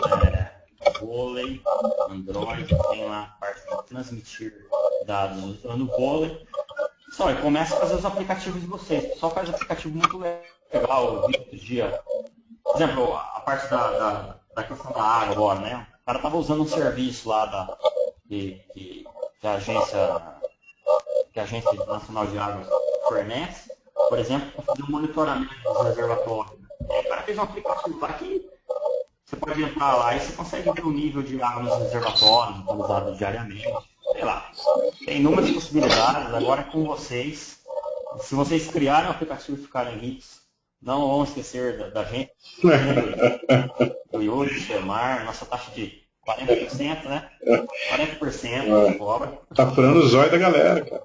vôlei, Android, tem lá a parte de transmitir dados usando o vôlei. Só, e começa a fazer os aplicativos de vocês. O pessoal faz aplicativo muito legal, eu vi outro dia. Por exemplo, a parte da questão da água agora, né? O cara estava usando um serviço lá que a Agência Nacional de Águas fornece, por exemplo, para fazer um monitoramento dos reservatórios. O cara fez um aplicativo lá que você pode entrar lá e você consegue ver o nível de água nos reservatórios, atualizado diariamente. Sei lá. Tem inúmeras possibilidades, agora é com vocês. Se vocês criarem um aplicativo e ficarem ricos, não vão esquecer da gente, do Yuri, do Semar, nossa taxa de 40%, né? 40% de cobra. Tá furando o zóio da galera, cara.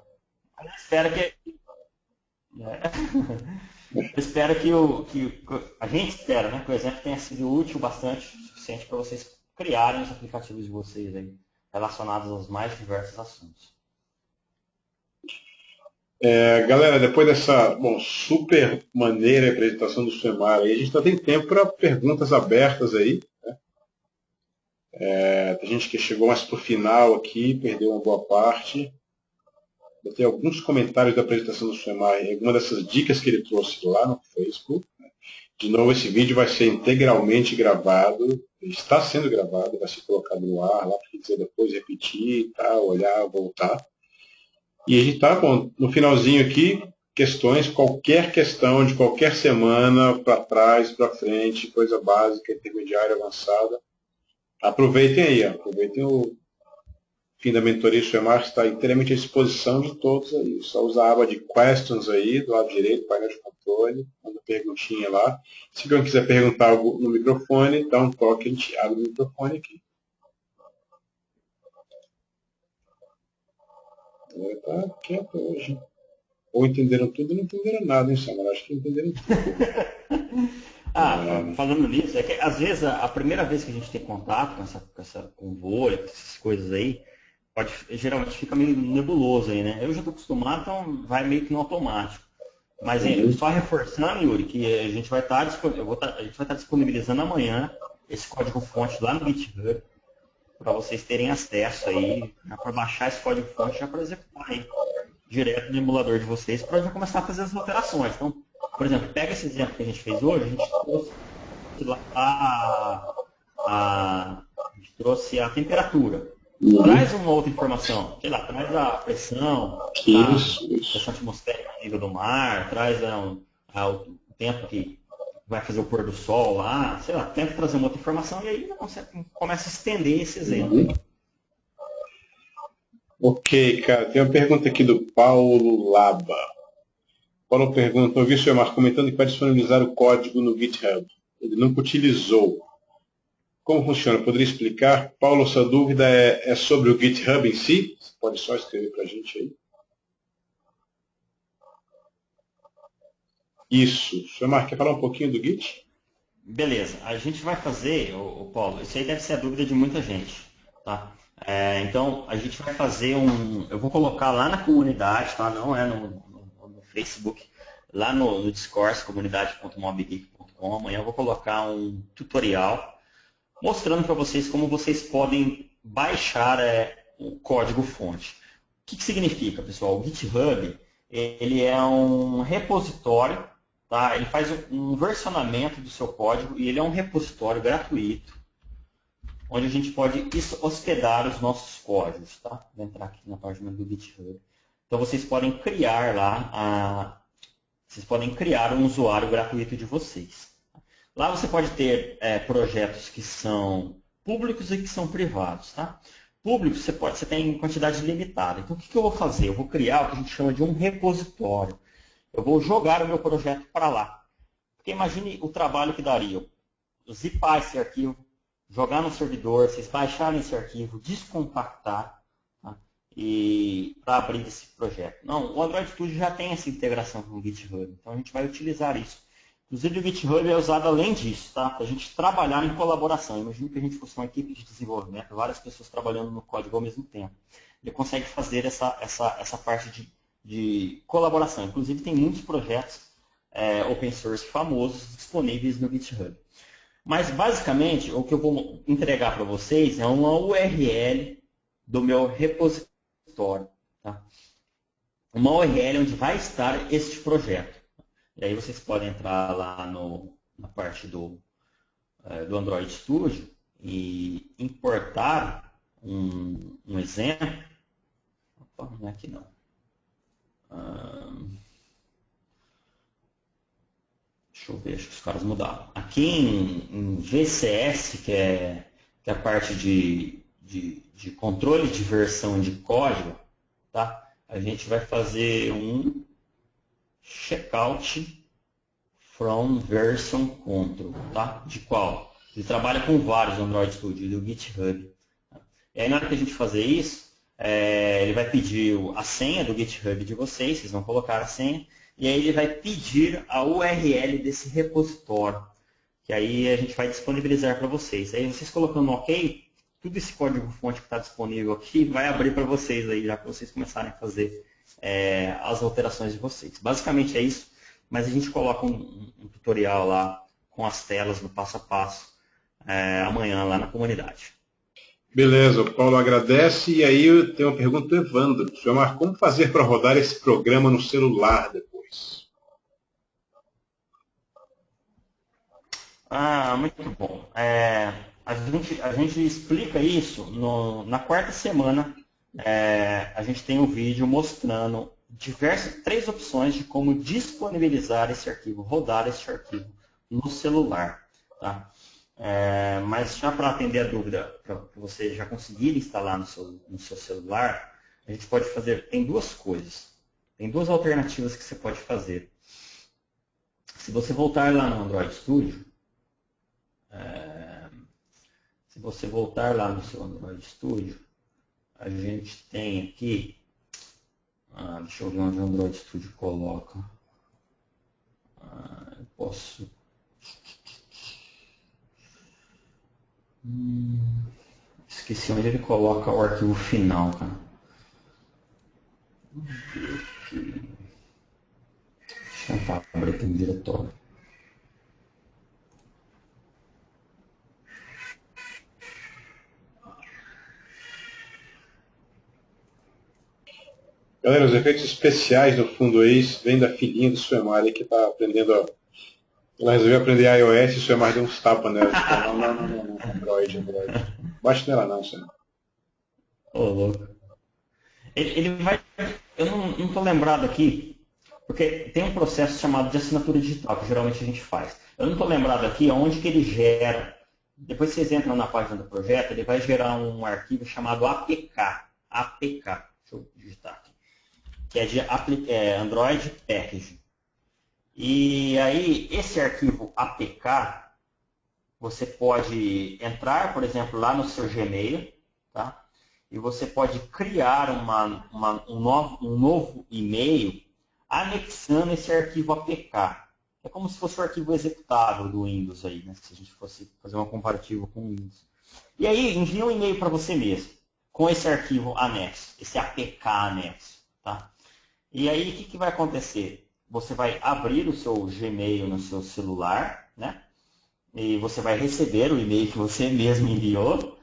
Eu espero que a gente espera, né? Que o exemplo tenha sido útil bastante, suficiente para vocês criarem os aplicativos de vocês aí, relacionados aos mais diversos assuntos. Galera, depois dessa super maneira apresentação do Semar aí, a gente ainda tem tempo para perguntas abertas aí. Né? Tem gente que chegou mais para o final aqui, perdeu uma boa parte. Eu tenho alguns comentários da apresentação do Semar, alguma dessas dicas que ele trouxe lá no Facebook. Né? De novo, esse vídeo vai ser integralmente gravado, está sendo gravado, vai ser colocado no ar lá para quem quiser depois repetir, olhar, voltar. E a gente está no finalzinho aqui, questões, qualquer questão de qualquer semana, para trás, para frente, coisa básica, intermediária, avançada. Aproveitem aí, aproveitem o fim da mentoria Semar, está inteiramente à disposição de todos aí. Só usa a aba de questions aí, do lado direito, painel de controle, manda perguntinha lá. Se alguém quiser perguntar algo no microfone, dá um toque, a gente abre o microfone aqui. Está quieto hoje. Ou entenderam tudo ou não entenderam nada, hein, Samara? Acho que entenderam tudo. Falando nisso, é que às vezes a primeira vez que a gente tem contato com o vôlei, com essas coisas aí, geralmente fica meio nebuloso aí, né? Eu já estou acostumado, então vai meio que no automático. Mas só reforçando, Yuri, que a gente vai estar a gente vai estar disponibilizando amanhã esse código-fonte lá no GitHub para vocês terem acesso aí, para baixar esse código-fonte já para executar aí direto no emulador de vocês para já começar a fazer as alterações. Então, por exemplo, pega esse exemplo que a gente fez hoje, a gente trouxe lá a gente trouxe a temperatura. Traz uma outra informação, sei lá, traz a pressão, a pressão atmosférica a nível do mar, traz o tempo que vai fazer o pôr do sol lá, sei lá, tenta trazer uma outra informação e aí você começa a estender esse exemplo. Ok, cara, tem uma pergunta aqui do Paulo Laba. Paulo pergunta, ouvi o senhor Marco comentando que vai disponibilizar o código no GitHub. Ele nunca utilizou. Como funciona? Poderia explicar? Paulo, sua dúvida é sobre o GitHub em si? Você pode só escrever para a gente aí. Isso. O senhor Marco, quer falar um pouquinho do Git? Beleza. A gente vai fazer, Paulo, isso aí deve ser a dúvida de muita gente. Tá? Então, a gente vai fazer eu vou colocar lá na comunidade, tá? Não é no Facebook, lá no Discord, comunidade.mobgeek.com. Amanhã eu vou colocar um tutorial mostrando para vocês como vocês podem baixar o código-fonte. O que significa, pessoal? O GitHub ele é um repositório, tá? Ele faz um versionamento do seu código e ele é um repositório gratuito, onde a gente pode hospedar os nossos códigos. Tá? Vou entrar aqui na página do GitHub. Então vocês podem criar lá, vocês podem criar um usuário gratuito de vocês. Lá você pode ter projetos que são públicos e que são privados. Tá? Públicos você tem quantidade limitada. Então o que eu vou fazer? Eu vou criar o que a gente chama de um repositório. Eu vou jogar o meu projeto para lá. Porque imagine o trabalho que daria. Zipar esse arquivo, jogar no servidor, vocês baixarem esse arquivo, descompactar, tá? E para abrir esse projeto. Não, o Android Studio já tem essa integração com o GitHub. Então a gente vai utilizar isso. Inclusive o GitHub é usado além disso, tá? Para a gente trabalhar em colaboração. Imagine que a gente fosse uma equipe de desenvolvimento, várias pessoas trabalhando no código ao mesmo tempo. Ele consegue fazer essa parte de colaboração. Inclusive tem muitos projetos open source famosos disponíveis no GitHub. Mas basicamente o que eu vou entregar para vocês é uma URL do meu repositório. Tá? Uma URL onde vai estar este projeto. E aí vocês podem entrar lá na parte do Android Studio e importar um exemplo. Opa, não é aqui não. Deixa eu ver, acho que os caras mudaram. Aqui em VCS, que é a parte de controle de versão de código, tá? A gente vai fazer um checkout from version control, tá? De qual? Ele trabalha com vários Android Studio do GitHub. Tá? E aí na hora que a gente fazer isso, ele vai pedir a senha do GitHub de vocês vão colocar a senha, e aí ele vai pedir a URL desse repositório, que aí a gente vai disponibilizar para vocês. Aí vocês colocando OK, tudo esse código-fonte que está disponível aqui vai abrir para vocês aí, já que vocês começarem a fazer as alterações de vocês. Basicamente é isso, mas a gente coloca um tutorial lá com as telas no passo a passo amanhã lá na comunidade. Beleza, o Paulo agradece. E aí eu tenho uma pergunta do Evandro. Senhor Marco, como fazer para rodar esse programa no celular depois? Muito bom. A gente explica isso na quarta semana. A gente tem um vídeo mostrando três opções de como disponibilizar esse arquivo, rodar esse arquivo no celular. Tá? Mas já para atender a dúvida, para você já conseguir instalar no seu celular, a gente pode fazer, tem duas coisas, tem duas alternativas que você pode fazer. Se você voltar lá no Android Studio, se você voltar lá no seu Android Studio, a gente tem aqui, deixa eu ver onde o Android Studio coloca. Eu posso... esqueci onde ele coloca o arquivo final, cara. Vamos ver aqui. Tentar abrir aqui no diretório. Galera, os efeitos especiais no fundo aí vêm da filhinha do Suemar que está aprendendo a... Ela resolveu aprender iOS e o Suemar deu uns tapas nela. Não, Android. Bate nela não, Suemar. Ô, louco. Ele vai. Eu não estou lembrado aqui, porque tem um processo chamado de assinatura digital, que geralmente a gente faz. Eu não estou lembrado aqui onde que ele gera. Depois vocês entram na página do projeto, ele vai gerar um arquivo chamado APK. APK. Deixa eu digitar aqui. Que é de Android Package. E aí, esse arquivo APK, você pode entrar, por exemplo, lá no seu Gmail, tá? E você pode criar um novo e-mail anexando esse arquivo APK. É como se fosse o arquivo executável do Windows aí, né? Se a gente fosse fazer um comparativo com o Windows. E aí, envia um e-mail para você mesmo, com esse arquivo anexo, esse APK anexo, tá? E aí, o que vai acontecer? Você vai abrir o seu Gmail no seu celular, né? E você vai receber o e-mail que você mesmo enviou.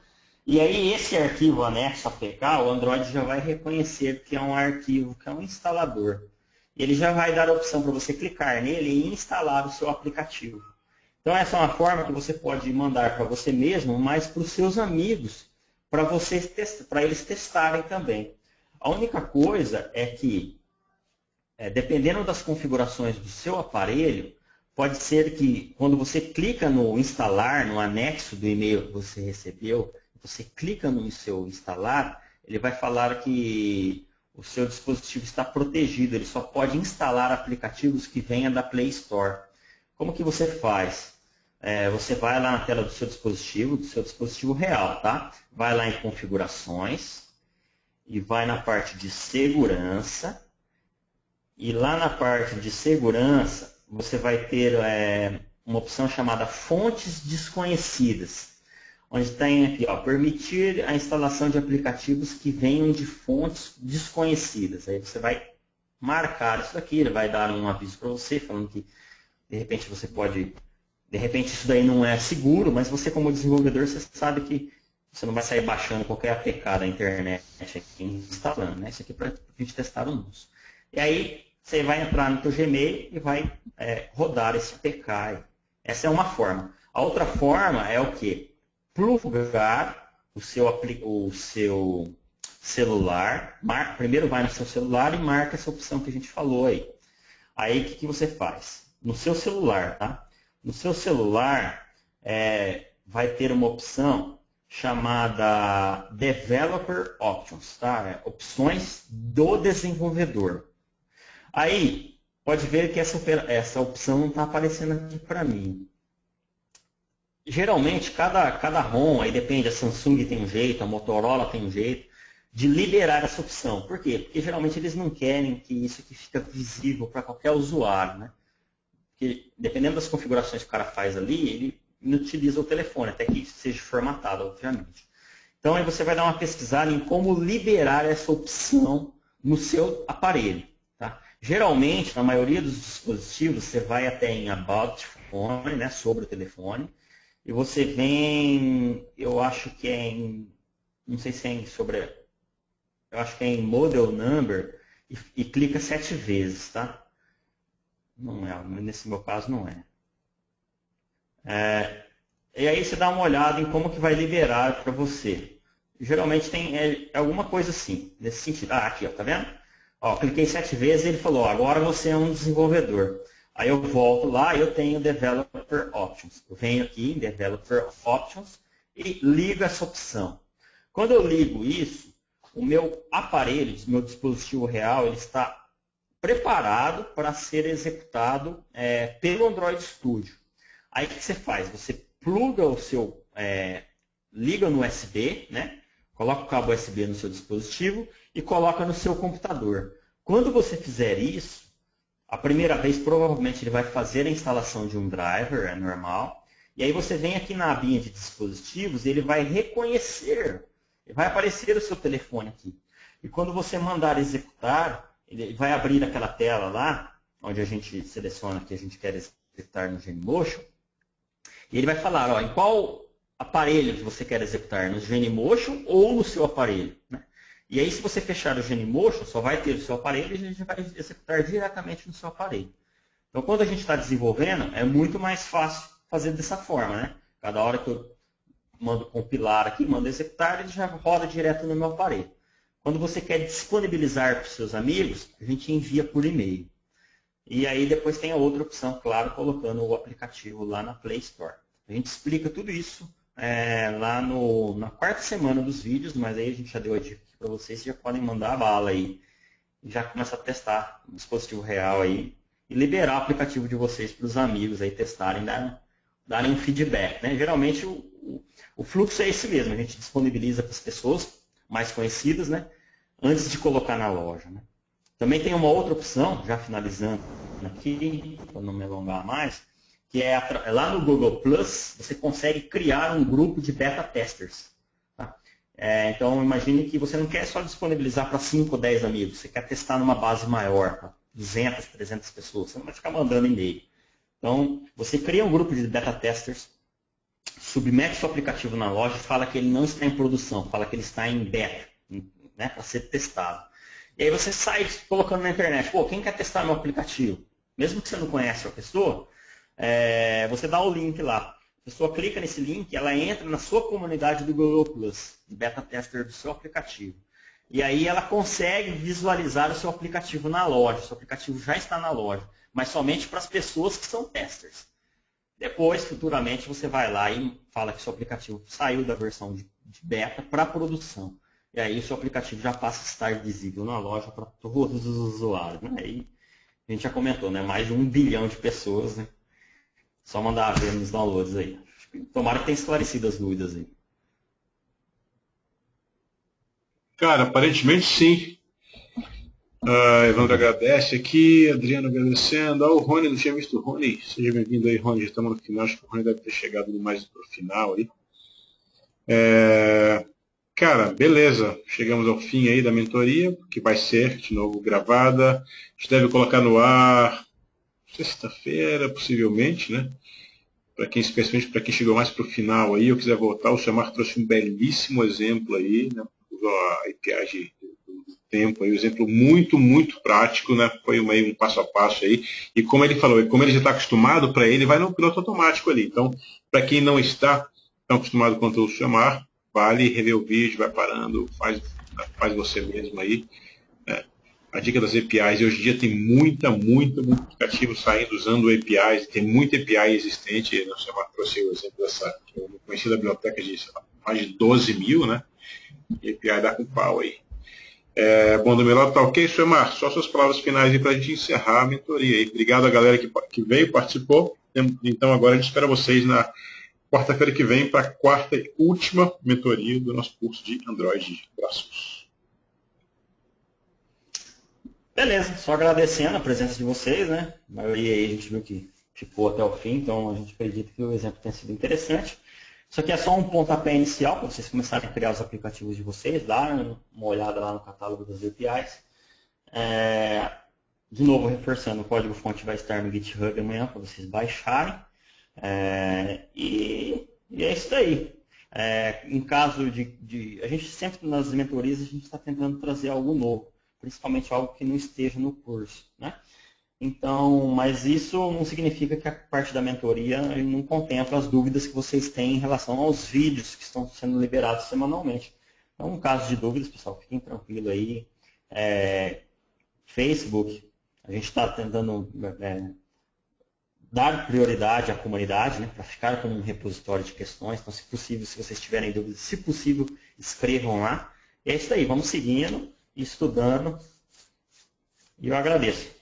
E aí, esse arquivo anexo APK, o Android já vai reconhecer que é um arquivo, que é um instalador. Ele já vai dar a opção para você clicar nele e instalar o seu aplicativo. Então, essa é uma forma que você pode mandar para você mesmo, mas para os seus amigos, para eles testarem também. A única coisa é que, dependendo das configurações do seu aparelho, pode ser que quando você clica no instalar, no anexo do e-mail que você recebeu, você clica no seu instalar, ele vai falar que o seu dispositivo está protegido, ele só pode instalar aplicativos que venham da Play Store. Como que você faz? Você vai lá na tela do seu dispositivo real, tá? Vai lá em configurações e vai na parte de segurança. E lá na parte de segurança, você vai ter uma opção chamada fontes desconhecidas. Onde tem aqui, ó, permitir a instalação de aplicativos que venham de fontes desconhecidas. Aí você vai marcar isso daqui, ele vai dar um aviso para você, falando que de repente você pode... De repente isso daí não é seguro, mas você como desenvolvedor, você sabe que você não vai sair baixando qualquer APK da internet aqui, instalando, né? Isso aqui é para a gente testar o nosso. E aí você vai entrar no seu Gmail e vai rodar esse APK aí. Essa é uma forma. A outra forma é o quê? Plugar o seu celular. Primeiro vai no seu celular e marca essa opção que a gente falou aí. Aí o que você faz? No seu celular, tá? No seu celular vai ter uma opção chamada Developer Options, tá? Opções do desenvolvedor. Aí, pode ver que essa opção não está aparecendo aqui para mim. Geralmente, cada ROM, aí depende, a Samsung tem um jeito, a Motorola tem um jeito, de liberar essa opção. Por quê? Porque geralmente eles não querem que isso aqui fique visível para qualquer usuário, né? Porque dependendo das configurações que o cara faz ali, ele inutiliza o telefone, até que seja formatado, obviamente. Então, aí você vai dar uma pesquisada em como liberar essa opção no seu aparelho. Tá? Geralmente, na maioria dos dispositivos, você vai até em About Phone, né, sobre o telefone, e você vem, eu acho que é em, não sei se é em eu acho que é em Model Number, e clica 7 vezes, tá? Não é, nesse meu caso não é. E aí você dá uma olhada em como que vai liberar para você. Geralmente tem alguma coisa assim, nesse sentido. Ah, aqui, ó, tá vendo? Ó, cliquei 7 vezes e ele falou, agora você é um desenvolvedor. Aí eu volto lá e eu tenho Developer Options. Eu venho aqui em Developer Options e ligo essa opção. Quando eu ligo isso, o meu aparelho, o meu dispositivo real, ele está preparado para ser executado pelo Android Studio. Aí o que você faz? Você pluga o seu, liga no USB, né? Coloca o cabo USB no seu dispositivo e coloca no seu computador. Quando você fizer isso, a primeira vez provavelmente ele vai fazer a instalação de um driver, é normal. E aí você vem aqui na abinha de dispositivos e ele vai reconhecer, vai aparecer o seu telefone aqui. E quando você mandar executar, ele vai abrir aquela tela lá, onde a gente seleciona que a gente quer executar no Genymotion. E ele vai falar, ó, em qual aparelho que você quer executar, no Genymotion ou no seu aparelho, né? E aí, se você fechar o Genymotion, só vai ter o seu aparelho e a gente vai executar diretamente no seu aparelho. Então, quando a gente está desenvolvendo, é muito mais fácil fazer dessa forma, né? Cada hora que eu mando compilar aqui, mando executar, ele já roda direto no meu aparelho. Quando você quer disponibilizar para os seus amigos, a gente envia por e-mail. E aí depois tem a outra opção, claro, colocando o aplicativo lá na Play Store. A gente explica tudo isso lá na quarta semana dos vídeos, mas aí a gente já deu a dica aqui para vocês já podem mandar a bala aí. E já começa a testar o dispositivo real aí e liberar o aplicativo de vocês para os amigos aí testarem, darem um feedback, né? Geralmente o fluxo é esse mesmo, a gente disponibiliza para as pessoas mais conhecidas, né? Antes de colocar na loja, né? Também tem uma outra opção, já finalizando aqui, para não me alongar mais, que é lá no Google Plus, você consegue criar um grupo de beta testers. Tá? Então, imagine que você não quer só disponibilizar para 5 ou 10 amigos, você quer testar numa base maior, para 200, 300 pessoas, você não vai ficar mandando e-mail. Então, você cria um grupo de beta testers, submete seu aplicativo na loja e fala que ele não está em produção, fala que ele está em beta, né, para ser testado. E aí você sai colocando na internet, pô, quem quer testar meu aplicativo? Mesmo que você não conhece a pessoa, você dá o link lá. A pessoa clica nesse link, ela entra na sua comunidade do Google Plus, beta tester do seu aplicativo. E aí ela consegue visualizar o seu aplicativo na loja. O seu aplicativo já está na loja, mas somente para as pessoas que são testers. Depois, futuramente, você vai lá e fala que o seu aplicativo saiu da versão de beta para produção. E aí o seu aplicativo já passa a estar visível na loja para todos os usuários. Né? E a gente já comentou, né? Mais de 1 bilhão de pessoas, né? Só mandar ver nos downloads aí. Tomara que tenha esclarecido as dúvidas aí. Cara, aparentemente sim. Evandro agradece aqui, Adriano agradecendo. O Rony, não tinha visto o Rony. Seja bem-vindo aí, Rony. Já estamos no final, acho que o Rony deve ter chegado mais para o final aí. Cara, beleza. Chegamos ao fim aí da mentoria, que vai ser de novo gravada. A gente deve colocar no ar sexta-feira, possivelmente, né? Especialmente para quem chegou mais para o final aí, eu quiser voltar, o Samar trouxe um belíssimo exemplo aí, né? Usou a API do tempo aí, um exemplo muito, muito prático, né? Foi um passo a passo aí. E como ele falou, como ele já está acostumado, para ele vai no piloto automático ali. Então, para quem não está tão acostumado quanto o Samar, vale rever o vídeo, vai parando, faz você mesmo aí. A dica das APIs, hoje em dia tem muito aplicativo saindo usando APIs, tem muita API existente, não sei, eu trouxe o exemplo dessa, que eu conheci da biblioteca de mais de 12 mil, né? E API dá com pau aí. Bom, do meu lado tá ok, Samar? Só suas palavras finais aí para a gente encerrar a mentoria aí. Obrigado a galera que veio, participou. Então agora a gente espera vocês na quarta-feira que vem para a quarta e última mentoria do nosso curso de Android. Abraços. Beleza, só agradecendo a presença de vocês, né? A maioria aí a gente viu que ficou até o fim, então a gente acredita que o exemplo tenha sido interessante. Isso aqui é só um pontapé inicial para vocês começarem a criar os aplicativos de vocês, dar uma olhada lá no catálogo das APIs. De novo, reforçando, o código-fonte vai estar no GitHub amanhã para vocês baixarem. E é isso aí. Em caso a gente sempre nas mentorias a gente está tentando trazer algo novo, principalmente algo que não esteja no curso, né? Então, mas isso não significa que a parte da mentoria não contempla as dúvidas que vocês têm em relação aos vídeos que estão sendo liberados semanalmente. Então, em caso de dúvidas, pessoal, fiquem tranquilos aí. Facebook, a gente está tentando dar prioridade à comunidade, né, para ficar com um repositório de questões. Então, se possível, se vocês tiverem dúvidas, se possível, escrevam lá. E é isso aí, vamos seguindo, estudando. E eu agradeço.